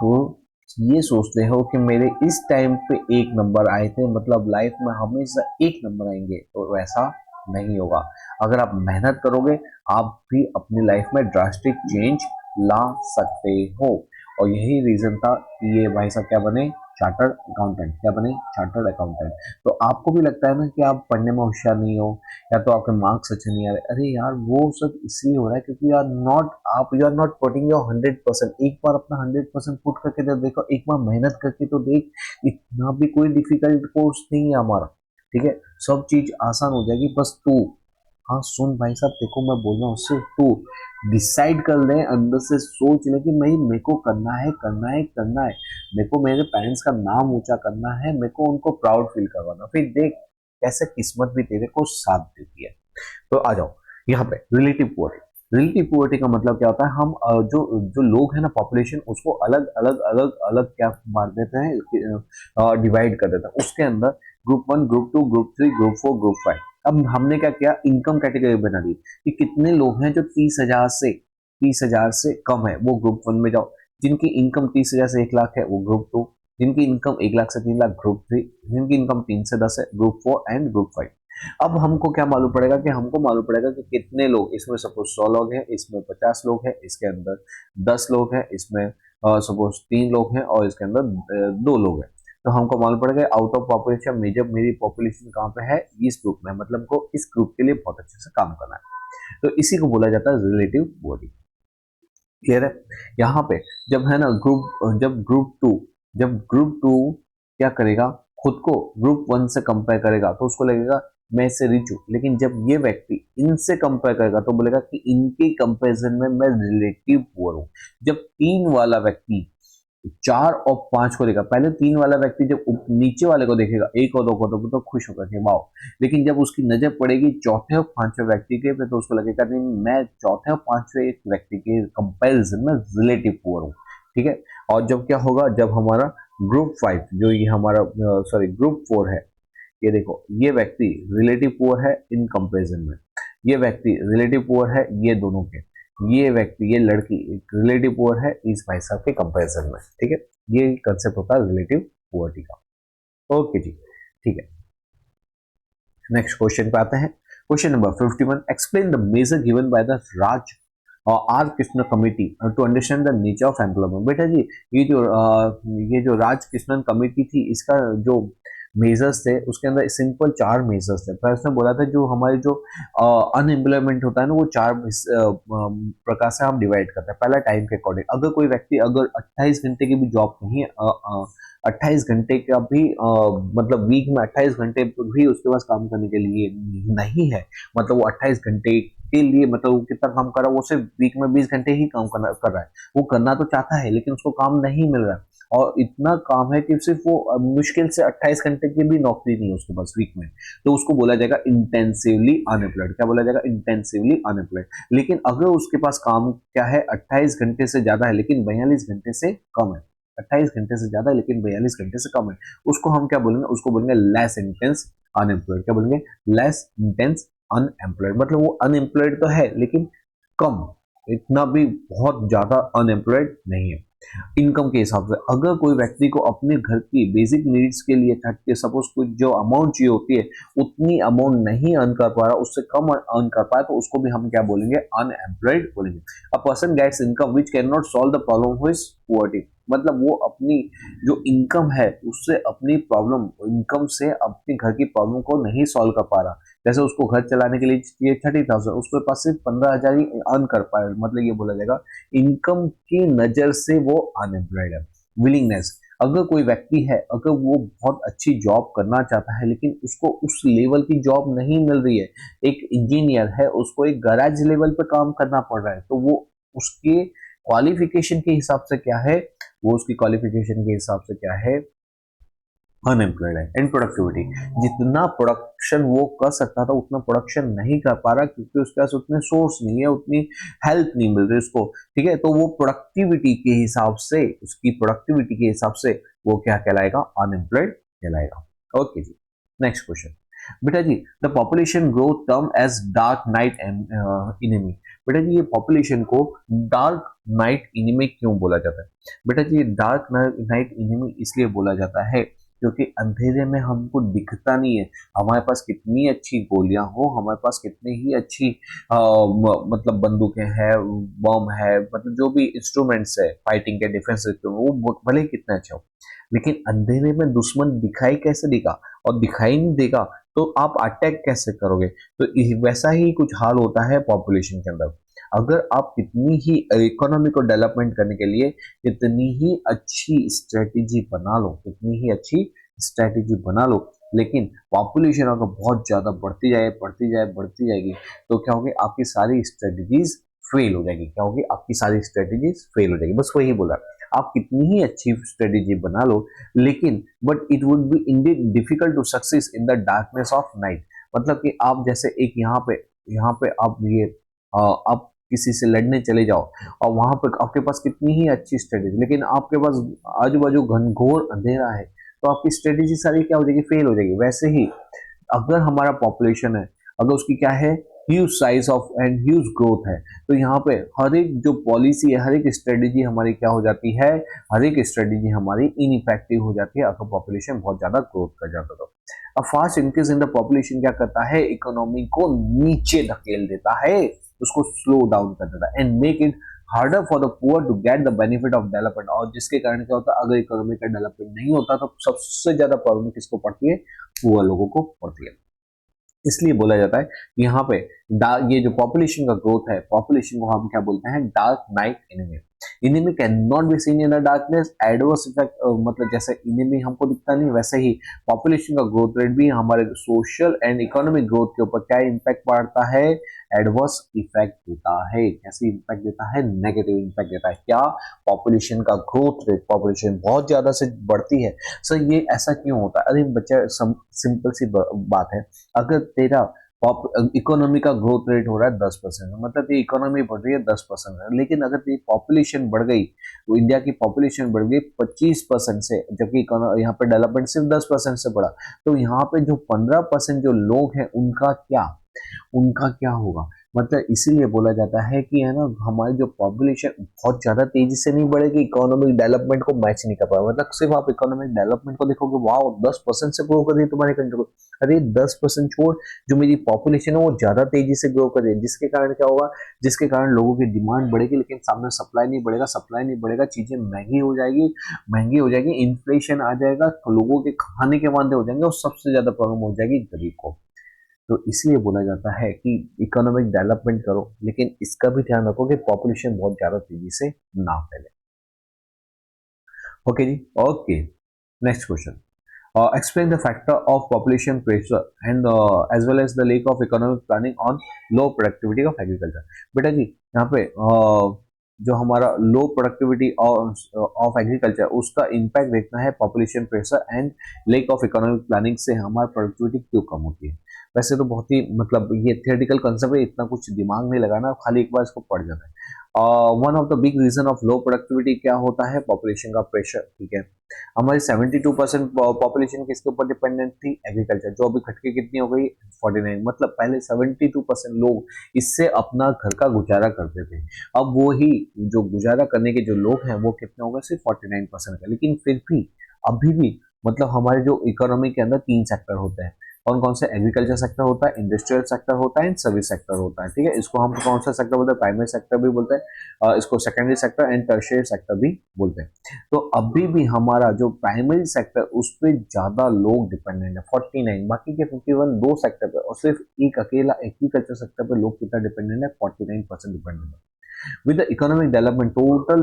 ये सोचते हो कि मेरे इस टाइम पे 1 नंबर आए थे, मतलब लाइफ में हमेशा 1 नंबर आएंगे, तो वैसा नहीं होगा। अगर आप मेहनत करोगे, आप भी अपनी लाइफ में ड्रास्टिक चेंज ला सकते हो। और यही रीजन था कि ये भाई साहब क्या बने, चार्टर्ड अकाउंटेंट। क्या बने, चार्टर्ड अकाउंटेंट। तो आपको भी लगता है ना कि आप पढ़ने में होशियार नहीं हो, या तो आपके मार्क्स अच्छे नहीं आ रहे, अरे यार वो सब इसलिए हो रहा है क्योंकि you are not putting your 100%। एक बार अपना 100% पुट करके तो देखो, एक बार मेहनत करके तो देख, इतना भी कोई डिफिकल्ट कोर्स नहीं है हमारा। ठीक है, सब चीज आसान हो जाएगी, बस तू, हाँ सुन भाई साहब, देखो मैं बोल रहा हूँ, सिर्फ तू डिसाइड कर ले, अंदर से सोच ले कि भाई मेरे को करना है करना है करना है, मेरे को मेरे पेरेंट्स का नाम ऊंचा करना है, मेरे को उनको प्राउड फील करवाना, फिर देख कैसे किस्मत भी तेरे को साथ देती है। तो आ जाओ यहाँ पे रिलेटिव पुअर्टी। रिलेटिव पुअर्टी का मतलब क्या होता है, हम जो जो लोग हैं ना पॉपुलेशन, उसको अलग अलग अलग अलग क्या मार देते हैं, डिवाइड कर देते हैं। उसके अंदर group 1, group 2, group 3, group 4, group 5। अब हमने क्या किया, इनकम कैटेगरी बना दी कि कितने लोग हैं जो 30,000 से कम है, वो ग्रुप 1 में जाओ। जिनकी इनकम 30,000 से 1 लाख है वो ग्रुप 2, जिनकी इनकम 1 लाख से 3 लाख ग्रुप 3, जिनकी इनकम 3 से 10 है ग्रुप 4 एंड ग्रुप 5। अब हमको क्या मालूम पड़ेगा कि हमको मालूम पड़ेगा कि कितने लोग इसमें, सपोज 100 लोग हैं, इसमें 50 लोग हैं, इसके अंदर 10 लोग हैं, इसमें सपोज 3 लोग हैं और इसके अंदर 2 लोग हैं। तो हमको मालूम पड़ेगा आउट ऑफ पॉपुलेशन मेजर मेरी पॉपुलेशन कहाँ पे है, इस ग्रुप में, मतलब को इस ग्रुप के लिए बहुत अच्छे से काम करना है। तो इसी को बोला जाता है रिलेटिव पुअर्टी। क्लियर है। यहाँ पे जब है ना ग्रुप टू क्या करेगा, खुद को ग्रुप 1 से कंपेयर करेगा तो उसको लगेगा मैं इससे रिच हूं, लेकिन जब ये व्यक्ति इनसे कंपेयर करेगा तो बोलेगा कि इनके कंपैरिजन में मैं रिलेटिव पुअर हूं। जब 3 वाला व्यक्ति 4 और 5 को देगा, पहले 3 वाला व्यक्ति जब नीचे वाले को देखेगा 1 और 2 को, तो खुश होगा कि वाओ, लेकिन जब उसकी नजर पड़ेगी चौथे और 5वें व्यक्ति के पे तो उसको लगेगा नहीं, मैं चौथे और 5वें व्यक्ति के कंपैरिजन में रिलेटिव पुअर हूँ। ठीक है। और जब क्या होगा, जब हमारा ग्रुप 5 जो ये हमारा सॉरी ग्रुप 4 है, ये देखो ये व्यक्ति रिलेटिव पुअर है इन कंपैरिजन में, ये व्यक्ति रिलेटिव पुअर है ये दोनों के, ये व्यक्ति ये लड़की रिलेटिव पुअर है इस भाई साहब के कंपैरिजन में। ठीक है, ये कंसेप्ट होता है रिलेटिव पुअर्टी का। ओके जी, ठीक है। नेक्स्ट क्वेश्चन पे आते हैं। Question number 51, explain the measure given by the Raj और आर Krishna committee to understand the nature of employment. बेटा जी ये जो राज कृष्णन कमिटी थी, इसका जो मेजर्स थे उसके अंदर सिंपल 4 मेजर्स थे। पहले उसने बोला था जो हमारे जो अनएम्प्लॉयमेंट होता है ना, वो 4 प्रकार से हम डिवाइड करते हैं। पहला टाइम के अकॉर्डिंग, अगर कोई व्यक्ति अगर 28 घंटे की भी जॉब नहीं, 28 घंटे का भी मतलब वीक में 28 घंटे भी उसके पास काम करने के लिए नहीं है, मतलब वो 28 घंटे के लिए मतलब वो कितना काम कर रहा है, वो सिर्फ वीक में 20 घंटे ही काम कर रहा है। वो करना तो चाहता है लेकिन उसको काम नहीं मिल रहा है, और इतना काम है कि सिर्फ वो मुश्किल से 28 घंटे की भी नौकरी नहीं है उसके पास वीक में, तो उसको बोला जाएगा इंटेंसिवली अनएम्प्लॉयड। क्या बोला जाएगा? Intensively unemployed. लेकिन अगर उसके पास काम क्या है, 28 घंटे से ज्यादा है लेकिन 42 घंटे से कम है, 28 घंटे से ज्यादा है लेकिन 42 घंटे से कम है, उसको हम क्या बोलेंगे? उसको बोलेंगे लेस इंटेंस अनएम्प्लॉयड। क्या बोलेंगे? Less intense unemployed. मतलब वो अनएम्प्लॉयड तो है लेकिन कम, इतना भी बहुत ज्यादा अनएम्प्लॉयड नहीं है। इनकम के हिसाब से अगर कोई व्यक्ति को अपने घर की बेसिक नीड्स के लिए सपोज कुछ जो अमाउंट चाहिए होती है उतनी अमाउंट नहीं अर्न कर पा रहा, उससे कम अर्न कर पाए, तो उसको भी हम क्या बोलेंगे? अनएम्प्लॉयड बोलेंगे। A person gets income which can not solve the problem of his poverty. मतलब वो अपनी जो इनकम है उससे अपनी प्रॉब्लम, इनकम से अपने घर की प्रॉब्लम को नहीं सॉल्व कर पा रहा। जैसे उसको घर चलाने के लिए चाहिए 30,000, उसके पास सिर्फ 15,000 ही अर्न कर पाए, मतलब ये बोला जाएगा इनकम की नजर से वो अनएम्प्लॉयड है। विलिंगनेस, अगर कोई व्यक्ति है, अगर वो बहुत अच्छी जॉब करना चाहता है लेकिन उसको उस लेवल की जॉब नहीं मिल रही है, एक इंजीनियर है उसको एक गैराज लेवल पे काम करना पड़ रहा है, तो वो उसके क्वालिफिकेशन के हिसाब से क्या है, वो उसकी क्वालिफिकेशन के हिसाब से क्या है? अनएम्प्लॉयड है। एंड प्रोडक्टिविटी, जितना प्रोडक्शन वो कर सकता था उतना प्रोडक्शन नहीं कर पा रहा क्योंकि उसके पास उतने सोर्स नहीं है, उतनी हेल्प नहीं मिल रही उसको। ठीक है, तो वो प्रोडक्टिविटी के हिसाब से, उसकी प्रोडक्टिविटी के हिसाब से वो क्या कहलाएगा? अनएम्प्लॉयड कहलाएगा। ओके जी, नेक्स्ट क्वेश्चन। बेटा जी, the population grow term as dark night enemy. बेटा जी, ये पॉपुलेशन को डार्क नाइट इनेमी क्यों बोला जाता है? बेटा जी, डार्क नाइट इनेमी इसलिए बोला जाता है क्योंकि अंधेरे में हमको दिखता नहीं है, हमारे पास कितनी अच्छी गोलियां हो, हमारे पास कितनी ही अच्छी मतलब बंदूकें हैं, बम है, मतलब जो भी इंस्ट्रूमेंट्स है फाइटिंग के, डिफेंस वो भले ही कितने अच्छे हो, लेकिन अंधेरे में दुश्मन दिखाई कैसे देगा? और दिखाई नहीं देगा तो आप अटैक कैसे करोगे? तो वैसा ही कुछ हाल होता है पॉपुलेशन के अंदर। अगर आप कितनी ही इकोनॉमी को डेवलपमेंट करने के लिए कितनी ही अच्छी स्ट्रेटेजी बना लो, कितनी ही अच्छी स्ट्रेटेजी बना लो, लेकिन पॉपुलेशन अगर बहुत ज्यादा बढ़ती जाएगी तो क्या होगी? आपकी सारी स्ट्रेटेजीज फेल हो जाएगी। क्या होगी? आपकी सारी स्ट्रेटेजीज फेल हो जाएगी। बस वही बोला, आप कितनी ही अच्छी स्ट्रेटेजी बना लो, लेकिन but it would be indeed difficult to success in the darkness of night. मतलब कि आप जैसे एक यहाँ पे आप ये आप किसी से लड़ने चले जाओ और वहां पे आपके पास कितनी ही अच्छी स्ट्रेटेजी, लेकिन आपके पास आजू बाजू घनघोर अंधेरा है, तो आपकी स्ट्रेटेजी सारी क्या हो जाएगी, फेल हो जाएगी। वैसे ही अगर हमारा पॉपुलेशन है, अगर उसकी क्या है, huge size of and huge growth है, तो यहाँ पे हर एक जो पॉलिसी है, हर एक स्ट्रेटेजी हमारी क्या हो जाती है, हर एक स्ट्रेटेजी हमारी इनइफेक्टिव हो जाती है अगर पॉपुलेशन बहुत ज्यादा ग्रोथ कर जाता है। तो अब fast increase in the population क्या करता है, इकोनॉमी को नीचे धकेल देता है, उसको स्लो डाउन कर देता है, and make it harder for the poor to get the benefit of development. और जिसके कारण क्या होता है, अगर इकोनॉमी का डेवलपमेंट नहीं होता तो सबसे ज्यादा प्रॉब्लम किसको पड़ती है, पुअर लोगों को पड़ती है। इसलिए बोला जाता है कि यहाँ पे ये जो पॉपुलेशन का ग्रोथ है, पॉपुलेशन को हम क्या बोलते हैं, dark night enemy. Enemy can not be seen in the darkness, adverse effect, मतलब जैसे इनिमी हमको दिखता नहीं, वैसे ही पॉपुलेशन का ग्रोथ रेट भी हमारे सोशल एंड इकोनॉमिक ग्रोथ के ऊपर क्या इम्पैक्ट पड़ता है, एडवर्स इफेक्ट देता है। कैसे इम्पैक्ट देता है, नेगेटिव इम्पैक्ट देता है। क्या, पॉपुलेशन का ग्रोथ रेट, पॉपुलेशन बहुत ज्यादा से बढ़ती है। सर ये ऐसा क्यों होता है, अरे बच्चा सिंपल सी बात है, अगर तेरा इकोनॉमी का ग्रोथ रेट हो रहा है 10%, मतलब ये इकोनॉमी बढ़ रही है 10% है, लेकिन अगर ये पॉपुलेशन बढ़ गई, तो इंडिया की पॉपुलेशन बढ़ गई 25% से, जबकि यहाँ पे डेवलपमेंट सिर्फ 10% से बढ़ा, तो यहाँ पे जो 15% जो लोग हैं उनका क्या होगा। मतलब इसीलिए बोला जाता है कि है ना, हमारी जो पॉपुलेशन बहुत ज्यादा तेजी से नहीं बढ़ेगी, इकोनॉमिक डेवलपमेंट को मैच नहीं कर पाएगा। मतलब सिर्फ आप इकोनॉमिक डेवलपमेंट को देखोगे, वाह 10% से ग्रो कर रही है तुम्हारी कंट्री को, अरे 10% छोड़, जो मेरी पॉपुलेशन है वो ज्यादा तेजी से ग्रो कर रही है, जिसके कारण क्या होगा, जिसके कारण लोगों की डिमांड बढ़ेगी, लेकिन सामने सप्लाई नहीं बढ़ेगा, सप्लाई नहीं बढ़ेगा, चीजें महंगी हो जाएगी, इन्फ्लेशन आ जाएगा, लोगों के खाने के वांदे हो जाएंगे, और सबसे ज्यादा प्रॉब्लम हो जाएगी गरीब को। तो इसलिए बोला जाता है कि इकोनॉमिक डेवलपमेंट करो, लेकिन इसका भी ध्यान रखो कि पॉपुलेशन बहुत ज्यादा तेजी से ना फैले। Okay ji, okay, next question. Explain the factor of population pressure and as well as the lack of economic planning on low productivity of agriculture। बेटा जी यहाँ पे जो हमारा लो प्रोडक्टिविटी ऑफ एग्रीकल्चर, उसका इम्पैक्ट देखना है population pressure and lake of economic planning से हमारी प्रोडक्टिविटी क्यों कम होती है। वैसे तो बहुत ही मतलब ये थियोरेटिकल कंसेप्ट है, इतना कुछ दिमाग नहीं लगाना, खाली एक बार इसको पढ़ जाना है। One of the big reason of low productivity क्या होता है, पॉपुलेशन का प्रेशर। ठीक है, हमारी 72% पॉपुलेशन किसके ऊपर डिपेंडेंट थी, एग्रीकल्चर, जो अभी घट के कितनी हो गई 49। मतलब पहले 72% लोग इससे अपना घर का गुजारा करते थे, अब वो ही जो गुजारा करने के जो लोग हैं वो कितने हो गए, सिर्फ 49% का। लेकिन फिर भी अभी भी मतलब हमारे जो इकोनॉमी के अंदर 3 सेक्टर होते हैं, कौन कौन से, एग्रीकल्चर सेक्टर होता है, इंडस्ट्रियल सेक्टर होता है एंड सर्विस सेक्टर होता है। ठीक है, इसको हम कौन सा सेक्टर बोलते हैं, प्राइमरी सेक्टर भी बोलते हैं, इसको secondary sector and tertiary sector भी बोलते हैं। तो अभी भी हमारा जो प्राइमरी सेक्टर उस पर ज्यादा लोग डिपेंडेंट है 49, बाकी के 51 दो सेक्टर पे, और सिर्फ एक अकेला एग्रीकल्चर सेक्टर पे लोग कितना डिपेंडेंट है, 49% डिपेंडेंट है। With the economic development, total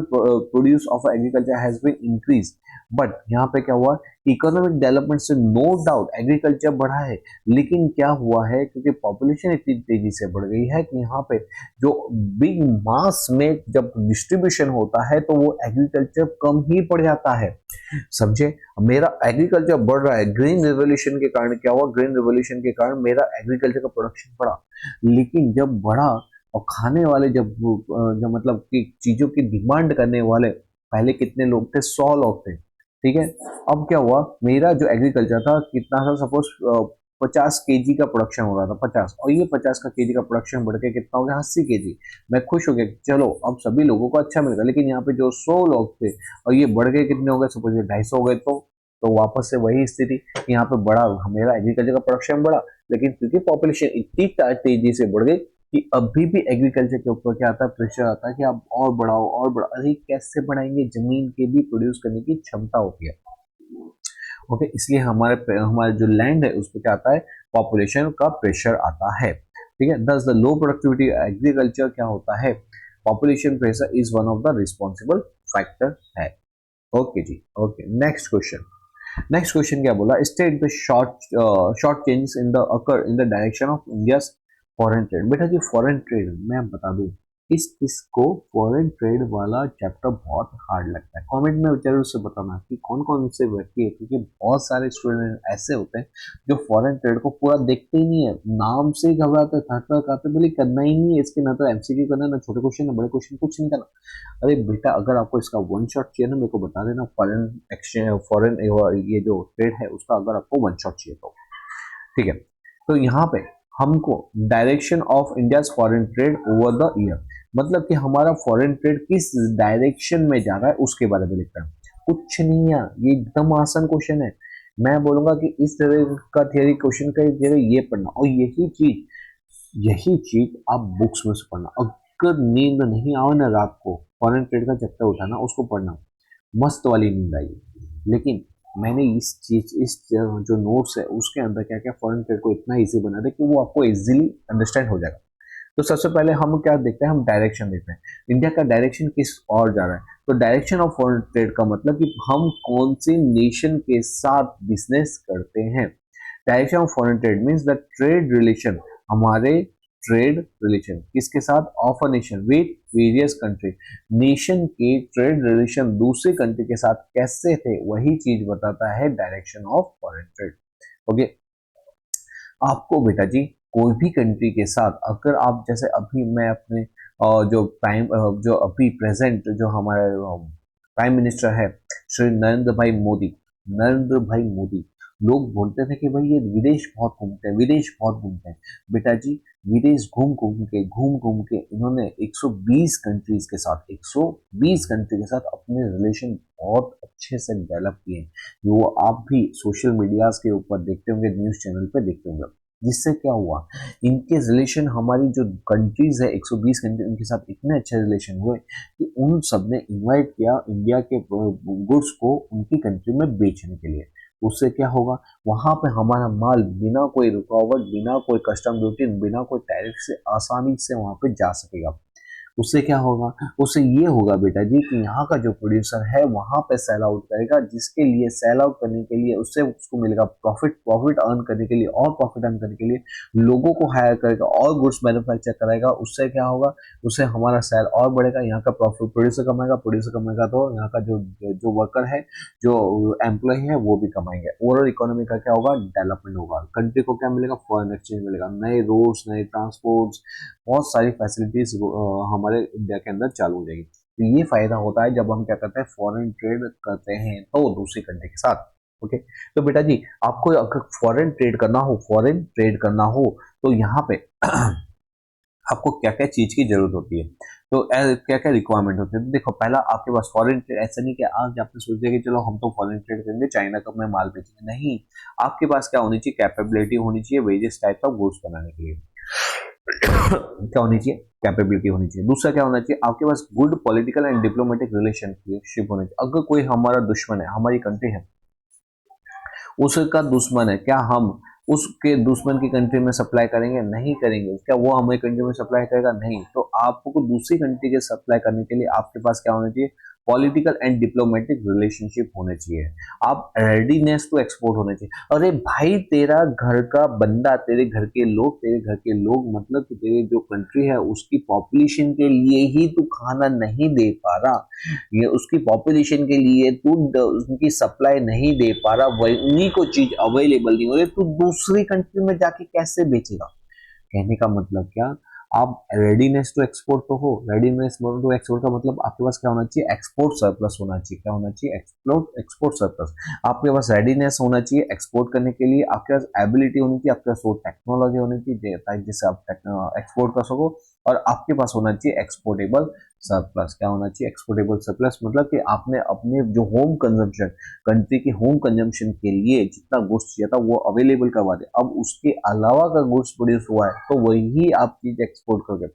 produce of agriculture has been increased, but यहाँ पे क्या हुआ, इकोनॉमिक डेवलपमेंट से नो डाउट एग्रीकल्चर बढ़ा है, लेकिन क्या हुआ है, क्योंकि पॉपुलेशन इतनी तेजी से बढ़ गई है कि यहाँ पे जो बिग मास में जब डिस्ट्रीब्यूशन होता है तो वो एग्रीकल्चर कम ही पड़ जाता है। समझे, मेरा एग्रीकल्चर बढ़ रहा है, ग्रीन रिवोल्यूशन के कारण क्या हुआ, ग्रीन रिवोल्यूशन के कारण मेरा एग्रीकल्चर का प्रोडक्शन बढ़ा, लेकिन जब बढ़ा और खाने वाले जब मतलब कि चीजों की डिमांड करने वाले पहले कितने लोग थे, 100 लोग थे। ठीक है, अब क्या हुआ, मेरा जो एग्रीकल्चर था कितना था, सपोज 50 केजी का प्रोडक्शन हो रहा था, 50, और ये 50 का केजी का प्रोडक्शन बढ़ के कितना हो गया, 80 केजी। मैं खुश हो गया, चलो अब सभी लोगों को अच्छा मिलेगा, लेकिन यहाँ पे जो 100 लोग थे और ये बढ़ गए कितने हो गए, सपोज 250 हो गए, तो वापस से वही स्थिति, यहाँ पे बढ़ा, मेरा एग्रीकल्चर का प्रोडक्शन बढ़ा, लेकिन क्योंकि पॉपुलेशन इतनी तेजी से बढ़ गई कि अभी भी एग्रीकल्चर के ऊपर क्या आता है, प्रेशर आता है कि आप और बढ़ाओ और बढ़ाओ। अरे कैसे बढ़ाएंगे, जमीन के भी प्रोड्यूस करने की क्षमता होती है। ओके, इसलिए हमारे जो लैंड है उस पर क्या आता है, पॉपुलेशन का प्रेशर आता है। ठीक है, दस द लो प्रोडक्टिविटी एग्रीकल्चर क्या होता है, population pressure is one of the responsible factor है। ओके जी, ओके, नेक्स्ट क्वेश्चन क्या बोला, state the short changes in the occur in the direction of India foreign trade. बेटा जी फॉरेन ट्रेड मैं बता दूं किसको फॉरेन ट्रेड वाला चैप्टर बहुत हार्ड लगता है? कमेंट में जरूर से बताना कि कौन कौन से व्यक्ति है, क्योंकि बहुत सारे स्टूडेंट ऐसे होते हैं जो फॉरेन ट्रेड को पूरा देखते ही नहीं है, नाम से ही घबराते, थक थक आते, बोले करना ही नहीं है इसके, ना तो एमसीक्यू करना, ना छोटे क्वेश्चन, ना बड़े क्वेश्चन, कुछ नहीं करना। अरे बेटा, अगर आपको इसका वन शॉट चाहिए ना, मेरे को बता देना। फॉरेन एक्सचेंज, फॉरेन ये जो ट्रेड है उसका अगर आपको वन शॉट चाहिए तो ठीक है। तो यहाँ पे हमको direction of India's foreign trade over the year, मतलब कि हमारा फॉरेन ट्रेड किस डायरेक्शन में जा रहा है उसके बारे में लिखना है। कुछ नहीं है, ये एकदम आसान क्वेश्चन है। मैं बोलूंगा कि इस तरह का थियरी क्वेश्चन का जगह ये पढ़ना, और यही चीज आप बुक्स में से पढ़ना। अगर नींद नहीं आओ ना रात को, फॉरेन ट्रेड का चैप्टर उठाना, उसको पढ़ना, मस्त वाली नींद आएगी। लेकिन मैंने इस जो नोट्स है उसके अंदर क्या क्या फॉरेन ट्रेड को इतना इजी बना दे कि वो आपको इजीली अंडरस्टैंड हो जाएगा। तो सबसे पहले हम क्या देखते हैं, हम डायरेक्शन देखते हैं, इंडिया का डायरेक्शन किस और जा रहा है। तो डायरेक्शन ऑफ फॉरेन ट्रेड का मतलब कि हम कौन सी नेशन के साथ बिजनेस करते हैं। Direction of foreign trade means the trade relation, हमारे ट्रेड रिलेशन किसके साथ, of a nation with various country, nation के ट्रेड रिलेशन दूसरे कंट्री के साथ कैसे थे, वही चीज बताता है direction of foreign trade. Okay, आपको बेटा जी कोई भी कंट्री के साथ, अगर आप जैसे अभी मैं अपने जो अभी प्रेजेंट जो हमारे प्राइम मिनिस्टर है श्री नरेंद्र भाई मोदी, लोग बोलते थे कि भाई ये विदेश बहुत घूमते हैं, विदेश बहुत घूमते हैं। बेटा जी, विदेश घूम घूम के इन्होंने 120 कंट्रीज के साथ, 120 कंट्री के साथ अपने रिलेशन बहुत अच्छे से डेवलप किए हैं। वो आप भी सोशल मीडियाज के ऊपर देखते होंगे, न्यूज चैनल पे देखते होंगे। जिससे क्या हुआ, इनके रिलेशन, हमारी जो कंट्रीज है 120 कंट्री, उनके साथ इतने अच्छे रिलेशन हुए कि उन सब ने इनवाइट किया इंडिया के गुड्स को उनकी कंट्री में बेचने के लिए। उससे क्या होगा, वहां पे हमारा माल बिना कोई रुकावट, बिना कोई कस्टम ड्यूटी, बिना कोई टैरिफ से आसानी से वहां पे जा सकेगा। उससे क्या होगा, उससे ये होगा बेटा जी कि यहाँ का जो प्रोड्यूसर है वहां पे सेल आउट करेगा, जिसके लिए सेल आउट करने के लिए उससे उसको मिलेगा प्रॉफिट अर्न करने के लिए, और प्रॉफिट अर्न करने के लिए लोगों को हायर करेगा और गुड्स मैन्युफैक्चर कराएगा। उससे क्या होगा, उससे हमारा सेल और बढ़ेगा, यहाँ का प्रॉफिट प्रोड्यूसर कमाएगा तो यहाँ का जो जो वर्कर है, जो एम्प्लॉय है, वो भी कमाएंगे। ओवरऑल इकोनॉमी का क्या होगा, डेवलपमेंट होगा। कंट्री को क्या मिलेगा, फॉरेन एक्सचेंज मिलेगा, नए रोड्स, नए ट्रांसपोर्ट्स, बहुत सारी फैसिलिटीज हमारे इंडिया के अंदर चालू हो जाएगी। तो ये फायदा होता है जब हम क्या करते हैं, फॉरेन ट्रेड करते हैं तो दूसरी कंट्री के साथ। ओके, तो बेटा जी आपको अगर फॉरेन ट्रेड करना हो तो यहाँ पे आपको क्या क्या चीज की जरूरत होती है, तो क्या क्या रिक्वायरमेंट होती है। तो देखो, पहला आपके पास फॉरेन ट्रेड, ऐसा नहीं कि आज आपने सोच दिया कि चलो हम तो फॉरेन ट्रेड करेंगे, चाइना का में माल बेचेंगे, नहीं। आपके पास क्या होनी चाहिए, कैपेबिलिटी होनी चाहिए वेरियस टाइप ऑफ गुड्स बनाने के लिए। क्या होनी चाहिए, कैपेबिलिटी होनी चाहिए। दूसरा क्या होना चाहिए, आपके पास good political and diplomatic relationship होनी चाहिए। अगर कोई हमारा दुश्मन है, हमारी कंट्री है, उसका दुश्मन है, क्या हम उसके दुश्मन की कंट्री में सप्लाई करेंगे, नहीं करेंगे। क्या वो हमारी कंट्री में सप्लाई करेगा, नहीं। तो आपको दूसरी कंट्री के सप्लाई करने के लिए आपके पास क्या होना चाहिए, पॉलिटिकल एंड डिप्लोमेटिक रिलेशनशिप होने चाहिए। आप रेडीनेस टू एक्सपोर्ट होने चाहिए। अरे भाई, तेरा घर का बंदा, तेरे घर के लोग मतलब कि तेरे जो कंट्री है उसकी पॉपुलेशन के लिए ही तू खाना नहीं दे पा रहा, ये उसकी पॉपुलेशन के लिए तू उनकी सप्लाई नहीं दे पा रहा, वही उन्हीं को चीज अवेलेबल नहीं हो रही, तू दूसरी कंट्री में जाके कैसे बेचेगा। कहने का मतलब क्या, आप रेडीनेस टू एक्सपोर्ट तो हो, रेडीनेस टू एक्सपोर्ट का मतलब आपके पास क्या होना चाहिए, एक्सपोर्ट सरप्लस होना चाहिए। क्या होना चाहिए, एक्सपोर्ट सरप्लस। आपके पास रेडीनेस होना चाहिए एक्सपोर्ट करने के लिए, आपके पास एबिलिटी होनी चाहिए, आपके पास वो टेक्नोलॉजी होनी चाहिए जिससे आप एक्सपोर्ट कर सको, और आपके पास होना चाहिए एक्सपोर्टेबल सरप्लस। क्या होना चाहिए, एक्सपोर्टेबल सरप्लस, मतलब कि आपने अपने जो होम कंजम्पशन, कंट्री के होम कंजम्पशन के लिए जितना गुड्स चाहिए था वो अवेलेबल करवा दे। अब उसके अलावा अगर गुड्स प्रोड्यूस हुआ है तो वही आप चीज एक्सपोर्ट करोगे।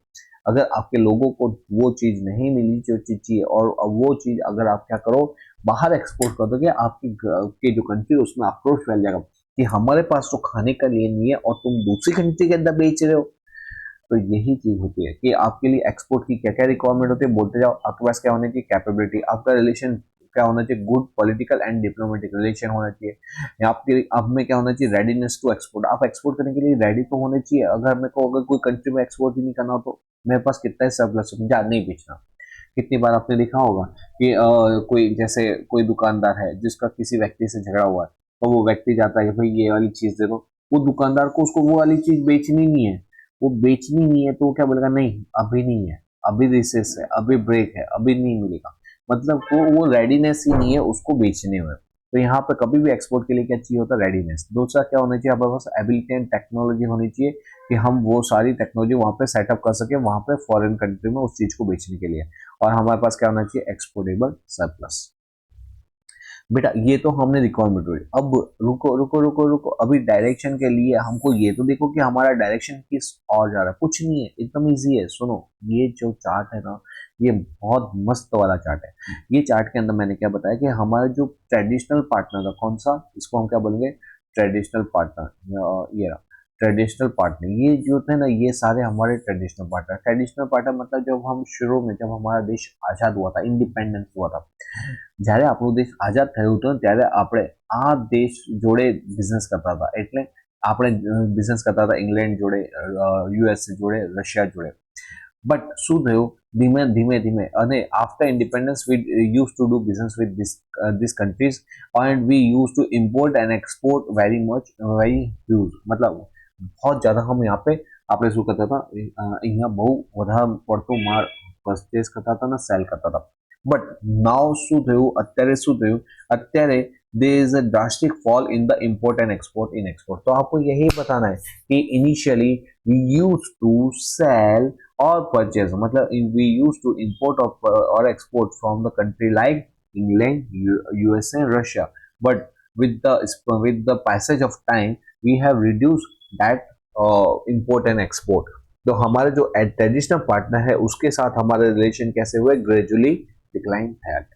अगर आपके लोगों को वो चीज नहीं मिली जो चीज चाहिए, और वो चीज अगर आप क्या करो, बाहर एक्सपोर्ट कर दोगे, आपकी जो कंट्री है उसमें अप्रोच फैल जाएगा कि हमारे पास तो खाने का लिए नहीं है और तुम दूसरी कंट्री के अंदर बेच रहे हो। तो यही चीज होती है कि आपके लिए एक्सपोर्ट की क्या क्या रिक्वायरमेंट होती है, बोलते जाओ। आपके पास क्या होनी चाहिए, कैपेबिलिटी, आपका रिलेशन क्या होना चाहिए, good political and diplomatic relation होना चाहिए। आपके आप में क्या होना चाहिए, रेडीनेस टू एक्सपोर्ट, आप एक्सपोर्ट करने के लिए रेडी तो होने चाहिए। अगर मेरे को अगर कोई कंट्री में एक्सपोर्ट ही नहीं करना हो तो मेरे पास कितना है सरप्लस, जा नहीं बेचना। कितनी बार आपने देखा होगा कि कोई जैसे कोई दुकानदार है जिसका किसी व्यक्ति से झगड़ा हुआ है, तो वो व्यक्ति जाता है कि भाई ये वाली चीज दे दो, वो दुकानदार को उसको वो वाली चीज बेचनी नहीं है, वो बेचनी नहीं है, तो वो क्या बोलेगा, नहीं अभी नहीं है, अभी रिसेस है, अभी ब्रेक है, अभी नहीं मिलेगा। मतलब वो रेडीनेस ही नहीं है उसको बेचने में। तो यहाँ पे कभी भी एक्सपोर्ट के लिए क्या चाहिए होता है, रेडीनेस। दूसरा क्या होना चाहिए, हमारे पास एबिलिटी एंड टेक्नोलॉजी होनी चाहिए कि हम वो सारी टेक्नोलॉजी वहाँ पे सेटअप कर सके, वहाँ पे फॉरेन कंट्री में उस चीज को बेचने के लिए। और हमारे पास क्या होना चाहिए, एक्सपोर्टेबल सरप्लस। बेटा ये तो हमने रिक्वायरमेंट हुई, अब रुको रुको रुको रुको, अभी डायरेक्शन के लिए हमको ये तो देखो कि हमारा डायरेक्शन किस और जा रहा है। कुछ नहीं है, एकदम इजी है। सुनो, ये जो चार्ट है ना, ये बहुत मस्त वाला चार्ट है। ये चार्ट के अंदर मैंने क्या बताया कि हमारा जो ट्रेडिशनल पार्टनर था, कौन सा, इसको हम क्या बोलेंगे, ट्रेडिशनल पार्टनर। ये रहा ट्रेडिशनल पार्टनर। ये जो थे ना, ये सारे हमारे ट्रेडिशनल पार्टनर। ट्रेडिशनल पार्टनर मतलब जब हम शुरू में, जब हमारा देश आजाद हुआ था, इंडिपेंडेंस हुआ था, જ્યારે આપણો દેશ આઝાદ થયો હતો ત્યારે આપણે આ દેશ જોડે બિઝનેસ કરતા હતા, એટલે આપણે બિઝનેસ કરતા હતા ઇંગ્લેન્ડ જોડે, યુએસ જોડે, રશિયા જોડે. બટ શું થયું, ધીમે ધીમે ધીમે, અને after independence we use to do business with this countries and we use to import and export very much, very huge, मतलब बहुत ज़्यादा हम यहाँ पे આપણે શું કરતા હતા, અહીંયા બહુ વધારે પડતો માલ પરચેસ કરતા હતા ને સેલ કરતા હતા. બટ નાउ શું થયું, અત્યારે શું થયું, અત્યારે there is a drastic fall in the import and export in export. तो आपको यही बताना है कि initially we used to sell or purchase, मतलब we used to import or export from the country like England, USA, Russia. But with the passage of time, we have reduced that import and export. तो हमारे जो traditional partner है उसके साथ हमारे relation कैसे हुए, ग्रेजुअली डिक्लाइन થયા છે.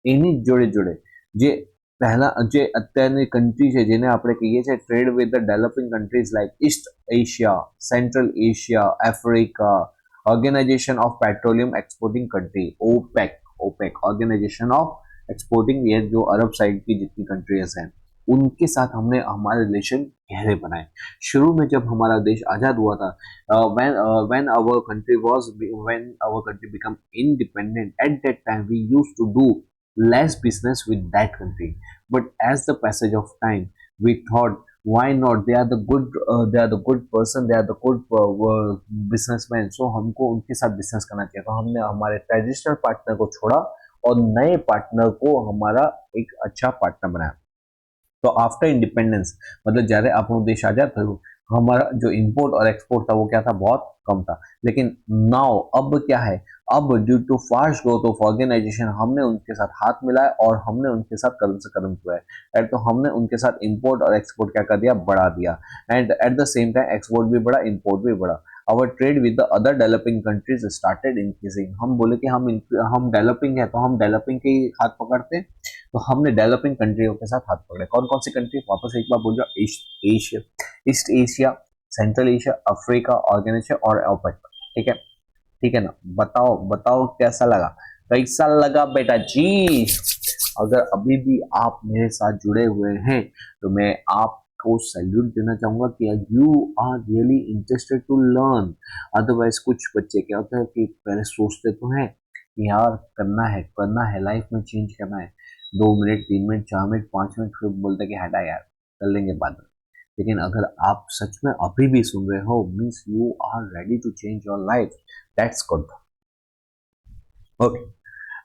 એની જોડે જોડે જે પહેલા જે અત્યારની કન્ટ્રી છે જેને આપણે કહીએ છીએ trade with the developing countries like East Asia, Central Asia, Africa, organisation of petroleum exporting country, OPEC, OPEC organisation of exporting, ये जो अरब साइड की जितनी कंट्रीज हैं उनके साथ हमने हमारे रिलेशन गहरे बनाए। शुरू में जब हमारा देश आजाद हुआ था, when our country was when our country become independent, at that time we used to do less business with that country. But as the passage of time, we thought why not, they are the good person, they are the good businessmen, so हमको उनके साथ business करना चाहिए। तो हमने हमारे traditional partner को छोड़ा और नए पार्टनर को हमारा एक अच्छा पार्टनर बनाया। तो आफ्टर इंडिपेंडेंस, मतलब જ્યારે આપણો દેશ આઝાદ થયો, हमारा जो इम्पोर्ट और एक्सपोर्ट था वो क्या था, बहुत कम था। लेकिन नाउ अब क्या है, अब due to fast growth of organization हमने उनके साथ हाथ मिलाया और हमने उनके साथ कदम से कदम मिलाया, एंड तो हमने उनके साथ इम्पोर्ट और एक्सपोर्ट क्या कर दिया, बढ़ा दिया। And at the same time export भी बढ़ा, इम्पोर्ट भी बढ़ा। Our trade with the other developing countries started increasing. हम बोले कि हम डेवलपिंग है तो हम डेवलपिंग के हाथ पकड़ते, तो हमने डेवलपिंग कंट्रियों के साथ हाथ पकड़े। कौन कौन सी कंट्री, वापस एक बार बोल जाओ, East Asia, Central Asia, Africa, organization और ओपेक। ठीक है, ठीक है ना, बताओ बताओ कैसा लगा, कैसा लगा बेटा जी। अगर अभी भी आप मेरे साथ जुड़े हुए हैं तो मैं आपको सैल्यूट देना चाहूंगा कि you are really interested to learn. Otherwise कुछ बच्चे क्या होते हैं कि पहले सोचते तो हैं कि यार करना है लाइफ में चेंज करना है, 2 मिनट 3 मिनट 4 मिनट 5 मिनट फिर बोलते कि हटा यार कर लेंगे बाद में। लेकिन अगर आप सच में अभी भी सुन रहे हो, means you are ready to change your life, that's good. Okay,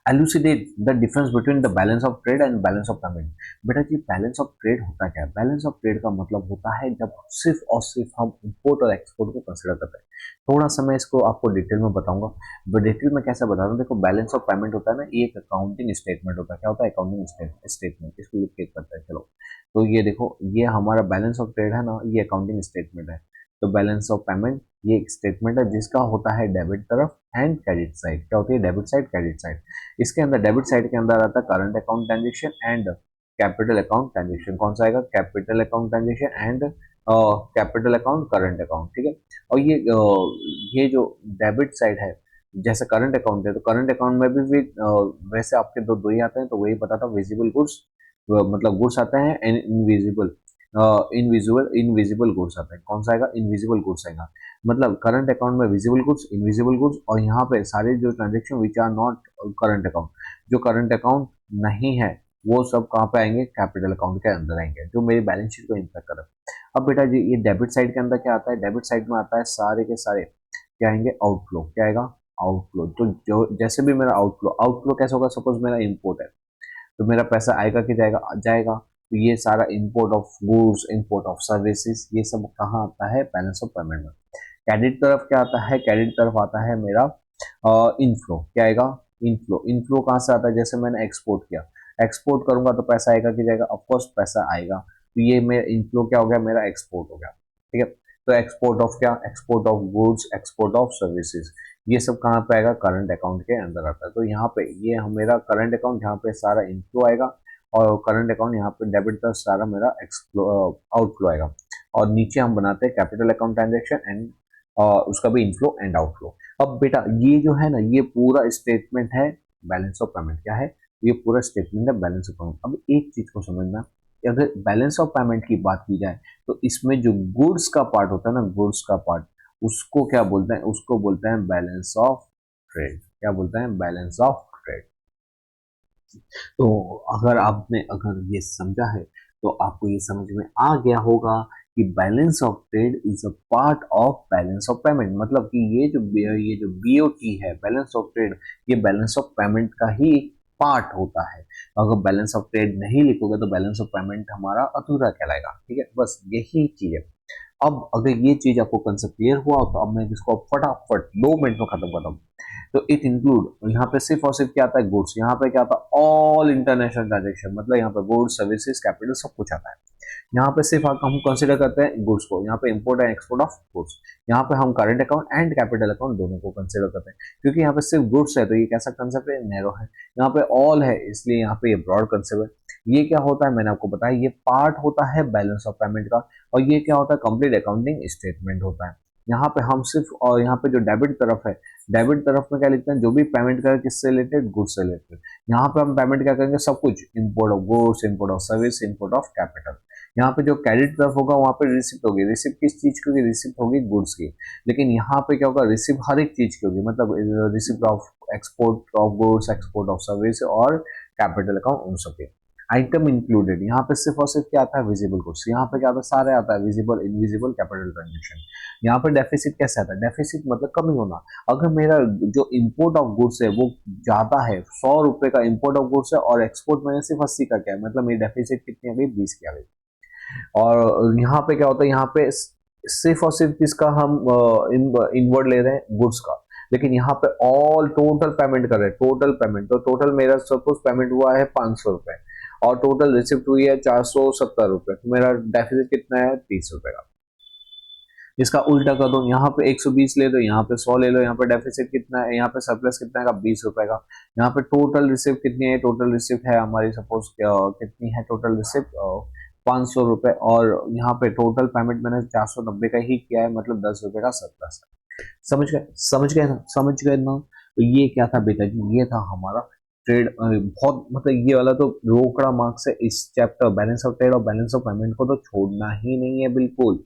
elucidate the difference between the balance of trade and balance of payment. बेटा जी, बैलेंस ऑफ ट्रेड होता क्या है? बैलेंस ऑफ ट्रेड का मतलब होता है जब सिर्फ और सिर्फ हम इंपोर्ट और एक्सपोर्ट को कंसिडर करते हैं। थोड़ा सा मैं इसको आपको डिटेल में बताऊंगा, बट डिटेल में कैसे बता दूं। देखो, बैलेंस ऑफ पेमेंट होता है ना, ये एक अकाउंटिंग स्टेटमेंट होता है। क्या होता है? Accounting statement. इसको लिख के करते हैं। चलो, तो ये देखो, ये हमारा बैलेंस ऑफ ट्रेड है ना, ये अकाउंटिंग स्टेटमेंट है। तो बैलेंस ऑफ पेमेंट ये एक स्टेटमेंट है जिसका होता है डेबिट तरफ एंड क्रेडिट साइड। क्या होती है? Debit side, credit side. इसके अंदर डेबिट साइड के अंदर आता है current account transaction and capital account transaction. कौन सा आएगा? Capital account transaction and capital account, current account. ठीक है, और ये जो डेबिट साइड है, जैसे करंट अकाउंट है, तो करंट अकाउंट में भी वैसे आपके दो ही आते हैं। तो वही पता था, विजिबल गुड्स, मतलब गुड्स आते हैं, एंड इनविजिबल गुड्स आता है। कौन सा आएगा? इनविजिबल गुड्स आएगा। मतलब करंट अकाउंट में विजिबल गुड्स, इनविजिबल गुड्स, और यहाँ पे सारे जो transaction which are not current account, जो करंट अकाउंट नहीं है वो सब कहाँ पे आएंगे, कैपिटल अकाउंट के अंदर आएंगे, जो मेरी बैलेंस शीट को इम्पैक्ट करे। अब बेटा जी ये डेबिट साइड के अंदर क्या आता है, डेबिट साइड में आता है सारे के सारे क्या आएंगे, आउटफ्लो, क्या आएगा, आउटफ्लो। तो जो जैसे भी मेरा आउटफ्लो, आउटफ्लो कैसे होगा, सपोज मेरा इम्पोर्ट है तो मेरा पैसा आएगा कि जाएगा, जाएगा। तो ये सारा import of goods, import of services, ये सब कहाँ आता है, बैलेंस ऑफ पेमेंट में। क्रेडिट तरफ क्या आता है, क्रेडिट तरफ आता है मेरा इनफ्लो, क्या आएगा, इनफ्लो। इनफ्लो कहाँ से आता है, जैसे मैंने एक्सपोर्ट किया, एक्सपोर्ट करूंगा तो पैसा आएगा कि जाएगा, ऑफकोर्स पैसा आएगा। तो ये मेरा इनफ्लो क्या हो गया, मेरा एक्सपोर्ट हो गया, ठीक है। तो एक्सपोर्ट ऑफ क्या, export of goods, export of services, ये सब कहाँ पे आएगा, करंट अकाउंट के अंदर आता है। तो यहाँ पे ये मेरा करंट अकाउंट, यहाँ पे सारा इनफ्लो आएगा, और करंट अकाउंट यहाँ पे डेबिट का सारा मेरा आउटफ्लो आएगा। और नीचे हम बनाते हैं कैपिटल अकाउंट ट्रांजेक्शन एंड उसका भी इनफ्लो एंड आउटफ्लो। अब बेटा ये जो है ना, ये पूरा स्टेटमेंट है बैलेंस ऑफ पेमेंट, क्या है, ये पूरा स्टेटमेंट है बैलेंस ऑफ पेमेंट। अब एक चीज को समझना कि अगर बैलेंस ऑफ पेमेंट की बात की जाए तो इसमें जो गुड्स का पार्ट होता है ना, गुड्स का पार्ट, उसको क्या बोलते हैं, उसको बोलते हैं बैलेंस ऑफ ट्रेड। क्या बोलते हैं, बैलेंस ऑफ ट्रेड। तो अगर आपने अगर ये समझा है तो आपको ये समझ में आ गया होगा कि balance of trade is a part of balance of payment. मतलब कि ये जो बीओटी है, बैलेंस ऑफ ट्रेड, ये बैलेंस ऑफ पेमेंट का ही एक पार्ट होता है। अगर बैलेंस ऑफ ट्रेड नहीं लिखोगे तो बैलेंस ऑफ पेमेंट हमारा अधूरा कहलाएगा, ठीक है। बस यही चीज है। अब अगर ये चीज आपको कंसेप्ट क्लियर हुआ तो अब मैं इसको फटाफट 2 मिनट में खत्म करता हूँ। तो इट इंक्लूड, यहाँ पे सिर्फ और सिर्फ क्या आता है, गुड्स। यहाँ पे क्या आता है, ऑल इंटरनेशनल ट्रांजेक्शन, मतलब यहाँ पे गुड्स, सर्विसेज, कैपिटल सब कुछ आता है। यहाँ पे सिर्फ हम कंसिडर करते हैं गुड्स को, यहाँ पे import and export of goods. यहाँ पे हम current account and capital account दोनों को कंसिडर करते हैं, क्योंकि यहाँ पे सिर्फ गुड्स है तो ये कैसा कंसेप्ट है, नैरो है। यहाँ पे ऑल है इसलिए यहाँ पे ये ब्रॉड कंसेप्ट है। ये क्या होता है, मैंने आपको बताया, ये पार्ट होता है बैलेंस ऑफ पेमेंट का। और ये क्या होता है, कंप्लीट अकाउंटिंग स्टेटमेंट होता है। यहाँ पे हम सिर्फ, और यहाँ पे जो डेबिट तरफ है, डेबिट तरफ में क्या लिखते हैं, जो भी पेमेंट करें किससे रिलेटेड, गुड्स से रिलेटेड। यहाँ पे हम पेमेंट क्या करेंगे, सब कुछ, import of goods, import of service, import of capital. यहाँ पे जो क्रेडिट तरफ होगा वहाँ पे रिसिप्ट होगी। रिसिप्ट किस चीज की होगी, रिसिप्ट होगी गुड्स की। लेकिन यहाँ पे क्या होगा, रिसिप्ट हर एक चीज की होगी, मतलब receipt of export of goods, export of service और कैपिटल अकाउंट, उन सब के। आइटम इंक्लूडेड, यहाँ पे सिर्फ और सिर्फ क्या आता है, विजिबल गुड्स। यहाँ पे क्या आता है, सारे आता है, विजिबल, इनविजिबल, कैपिटल ट्रांजेक्शन। यहाँ पे डेफिसिट कैसे आता है, डेफिसिट मतलब कमी होना। अगर मेरा जो इंपोर्ट ऑफ गुड्स है वो ज्यादा है, 100 रुपए का इंपोर्ट ऑफ गुड्स है और एक्सपोर्ट मैंने सिर्फ 80 का किया है, मतलब मेरी डेफिसिट कितनी आ गई, 20 की आ गई। और यहाँ पे क्या होता है, यहाँ पे सिर्फ और सिर्फ किसका हम इनवर्ड ले रहे हैं, गुड्स का। लेकिन यहाँ पे ऑल टोटल पेमेंट कर रहे हैं, टोटल पेमेंट। तो टोटल मेरा सपोज पेमेंट हुआ है 500 रुपए और टोटल रिसिप्ट हुई है 470 रुपए, तो मेरा डेफिसिट कितना है, 30 रुपए का। इसका उल्टा कर दो, यहाँ पे 120 ले लो, यहाँ पे 100 ले लो, यहाँ पे डेफिसिट कितना है, यहाँ पे सरप्लस कितना है, 20 रुपए का। यहाँ पे टोटल रिसिप्ट कितनी है, टोटल रिसिप्ट है हमारी सपोज कितनी है, टोटल रिसिप्ट 500 रुपए, और यहाँ पे टोटल पेमेंट मैंने 490 का ही किया है, मतलब 10 रुपए का सरप्लस है। समझ गए, समझ गए ना, समझ गए ना। तो ये क्या था बेटा जी, ये था हमारा ट्रेड। बहुत मतलब ये वाला तो रोकड़ा मार्क्स है इस चैप्टर, बैलेंस ऑफ ट्रेड और बैलेंस ऑफ पेमेंट को तो छोड़ना ही नहीं है बिल्कुल,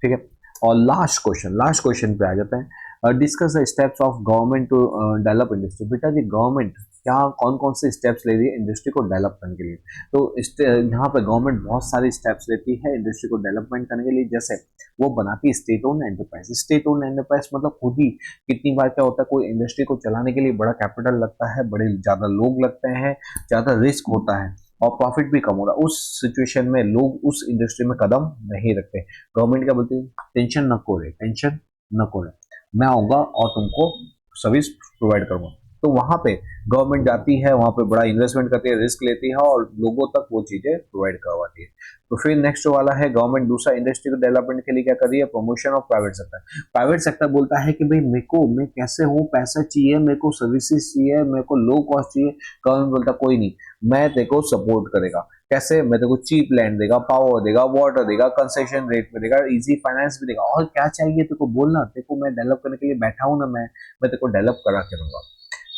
ठीक है। और लास्ट क्वेश्चन पे आ जाते हैं। Discuss the steps of government to develop industry. बेटा जी गवर्नमेंट क्या कौन कौन से स्टेप्स ले रही है इंडस्ट्री को डेवलप करने के लिए। तो यहाँ पे गवर्नमेंट बहुत सारे स्टेप्स लेती है इंडस्ट्री को डेवलपमेंट करने के लिए। जैसे वो बनाती है state own enterprise. State own enterprise मतलब खुद ही, कितनी बार क्या होता है, कोई इंडस्ट्री को चलाने के लिए बड़ा कैपिटल लगता है, बड़े ज्यादा लोग लगते हैं, ज्यादा रिस्क होता है और प्रॉफिट भी कम हो रहा है। उस सिचुएशन में लोग उस इंडस्ट्री में कदम नहीं रखते। गवर्नमेंट क्या बोलती है, टेंशन न को रे, टेंशन न को रे, मैं आऊंगा और तुमको सर्विस प्रोवाइड करूंगा। तो वहां पे गवर्नमेंट जाती है, वहां पे बड़ा इन्वेस्टमेंट करती है, रिस्क लेती है और लोगों तक वो चीजें प्रोवाइड करवाती है। तो फिर नेक्स्ट वाला है गवर्नमेंट दूसरा इंडस्ट्री को डेवलपमेंट के लिए क्या कर रही है, promotion of private sector. Private sector बोलता है कि भाई मेरे को, मैं कैसे हूँ, पैसा चाहिए मेरे को, सर्विसेज चाहिए मेरे को, लो कॉस्ट चाहिए। गवर्नमेंट बोलता कोई नहीं, मैं तेरे को सपोर्ट करेगा। कैसे, मैं तेरे को चीप लैंड देगा, पावर देगा, वाटर देगा, कंसेशन रेट में देगा, इजी फाइनेंस भी देगा, और क्या चाहिए तेरे को बोलना, तेरे को मैं डेवलप करने के लिए बैठा हूं ना, मैं तेरे को डेवलप करा के दूंगा।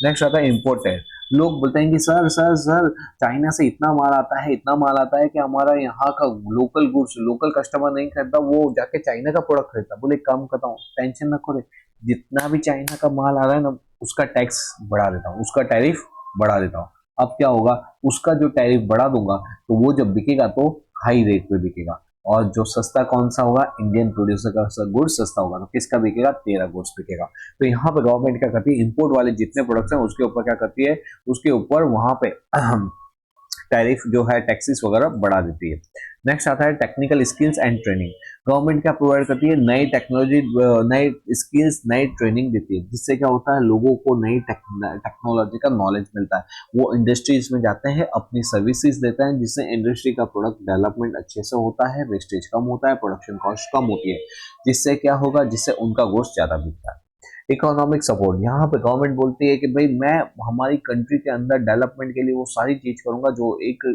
नेक्स्ट आता है इम्पोर्ट टैक्स। लोग बोलते हैं कि सर सर सर चाइना से इतना माल आता है, इतना माल आता है कि हमारा यहाँ का लोकल गुड्स लोकल कस्टमर नहीं खरीदता, वो जाके चाइना का प्रोडक्ट खरीदता। बोले काम करता हूँ, टेंशन ना करे, जितना भी चाइना का माल आ रहा है ना उसका टैक्स बढ़ा देता हूँ, उसका टैरिफ बढ़ा देता हूँ। अब क्या होगा, उसका जो टैरिफ बढ़ा दूंगा तो वो जब बिकेगा तो हाई रेट पे बिकेगा, और जो सस्ता कौन सा होगा, इंडियन प्रोड्यूसर का गुड्स सस्ता होगा, तो किसका बिकेगा, तेरा गुड्स बिकेगा। तो यहाँ पे गवर्नमेंट क्या करती है, इंपोर्ट वाले जितने प्रोडक्ट्स हैं उसके ऊपर क्या करती है, उसके ऊपर वहां पे टैरिफ जो है टैक्सेस वगैरह बढ़ा देती है। नेक्स्ट आता है technical skills and training. Government क्या प्रोवाइड करती है, नई टेक्नोलॉजी, नई स्किल्स, नई ट्रेनिंग देती है, जिससे क्या होता है, लोगों को नई टेक्नोलॉजी का नॉलेज मिलता है। वो इंडस्ट्रीज में जाते हैं, अपनी सर्विसेज देते हैं, जिससे इंडस्ट्री का प्रोडक्ट डेवलपमेंट अच्छे से होता है, वेस्टेज कम होता है, प्रोडक्शन कॉस्ट कम होती है, जिससे क्या होगा, जिससे उनका गोश्त ज्यादा बिकता है। इकोनॉमिक सपोर्ट, यहाँ पे गवर्नमेंट बोलती है कि भाई मैं हमारी कंट्री के अंदर डेवलपमेंट के लिए वो सारी चीज करूंगा जो एक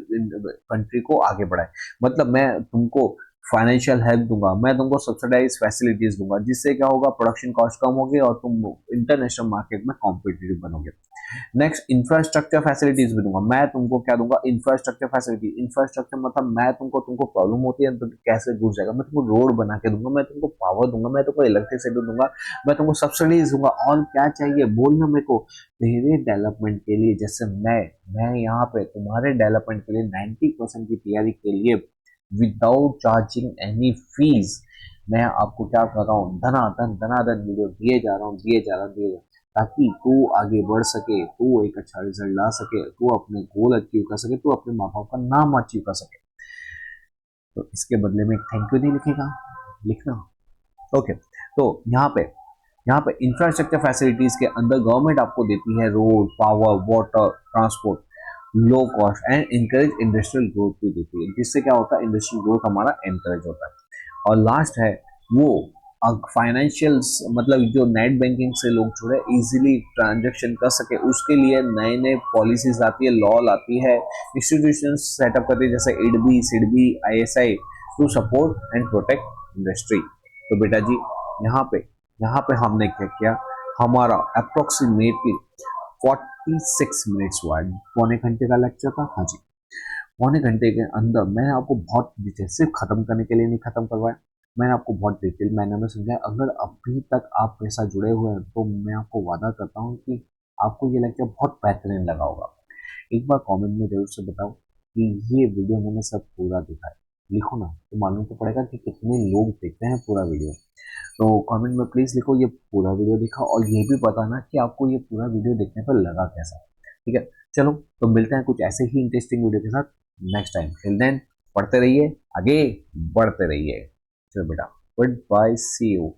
कंट्री को आगे बढ़ाए। मतलब मैं तुमको फाइनेंशियल हेल्प दूंगा, मैं तुमको सब्सिडाइज फैसिलिटीज दूंगा, जिससे क्या होगा, प्रोडक्शन कॉस्ट कम होगी और तुम इंटरनेशनल मार्केट में कॉम्पिटिटिव बनोगे। नेक्स्ट, इंफ्रास्ट्रक्चर फैसिलिटीज भी दूंगा, मैं तुमको क्या दूंगा, इंफ्रास्ट्रक्चर फैसिलिटी। इंफ्रास्ट्रक्चर मतलब मैं तुमको तुमको प्रॉब्लम होती है तो कैसे घुस जाएगा, मैं तुमको रोड बना के दूंगा, मैं तुमको पावर दूंगा, मैं तुमको इलेक्ट्रिसिटी दूंगा, मैं तुमको सब्सिडीज दूंगा, और क्या चाहिए बोलना मेरे को, तेरे डेवलपमेंट के लिए। जैसे मैं यहाँ पे तुम्हारे डेवलपमेंट के लिए 90% की तैयारी के लिए विदाउट चार्जिंग एनी फीस मैं आपको क्या कर रहा हूँ, धनाधन वीडियो दिए जा रहा हूँ, दिए जा रहा हूँ, दिए जा रहा हूँ, ताकि तू आगे बढ़ सके, तू एक अच्छा रिजल्ट ला सके, तू अपने गोल अचीव कर सके, तू अपने माँ बाप का नाम अचीव कर सके। तो इसके बदले में थैंक यू नहीं लिखेगा, लिखना। ओके, तो यहाँ पे इंफ्रास्ट्रक्चर फैसिलिटीज के अंदर गवर्नमेंट आपको देती है road, power, water, transport, low cost and encourage industrial growth भी देती है, जिससे क्या होता है, इंडस्ट्रियल ग्रोथ हमारा एनकरेज होता है। और लास्ट है वो फाइनेंशियल, मतलब जो नेट बैंकिंग से लोग जुड़े इजीली ट्रांजेक्शन कर सके, उसके लिए नए नए पॉलिसीज आती है, लॉ लाती है, इंस्टीट्यूशन सेटअप करती है, जैसे IDBI, SIDBI, ISI, to support and protect industry. तो बेटा जी, यहाँ पे हमने क्या किया, हमारा अप्रोक्सीमेटली 46 मिनट्स हुआ है, पौने घंटे का लेक्चर था। हाँ जी, पौने घंटे के अंदर मैंने आपको बहुत डिटेल, सिर्फ खत्म करने के लिए नहीं खत्म करवाया, मैंने आपको बहुत डिटेल मैंने में समझाया। अगर अभी तक आप मेरे साथ जुड़े हुए हैं तो मैं आपको वादा करता हूँ कि आपको ये लेक्चर बहुत बेहतरीन लगा होगा। एक बार कमेंट में जरूर से बताओ कि ये वीडियो मैंने सब पूरा देखा है। लिखो ना, तो मालूम तो पड़ेगा कि कितने लोग देखते हैं पूरा वीडियो। तो कमेंट में प्लीज लिखो ये पूरा वीडियो देखा, और ये भी बताना कि आपको ये पूरा वीडियो देखने पर लगा कैसा। ठीक है, चलो तो मिलते हैं कुछ ऐसे ही इंटरेस्टिंग वीडियो के साथ नेक्स्ट टाइम। टिल देन पढ़ते रहिए, आगे बढ़ते रहिए। चलो बेटा, गुड बाय, सी यू।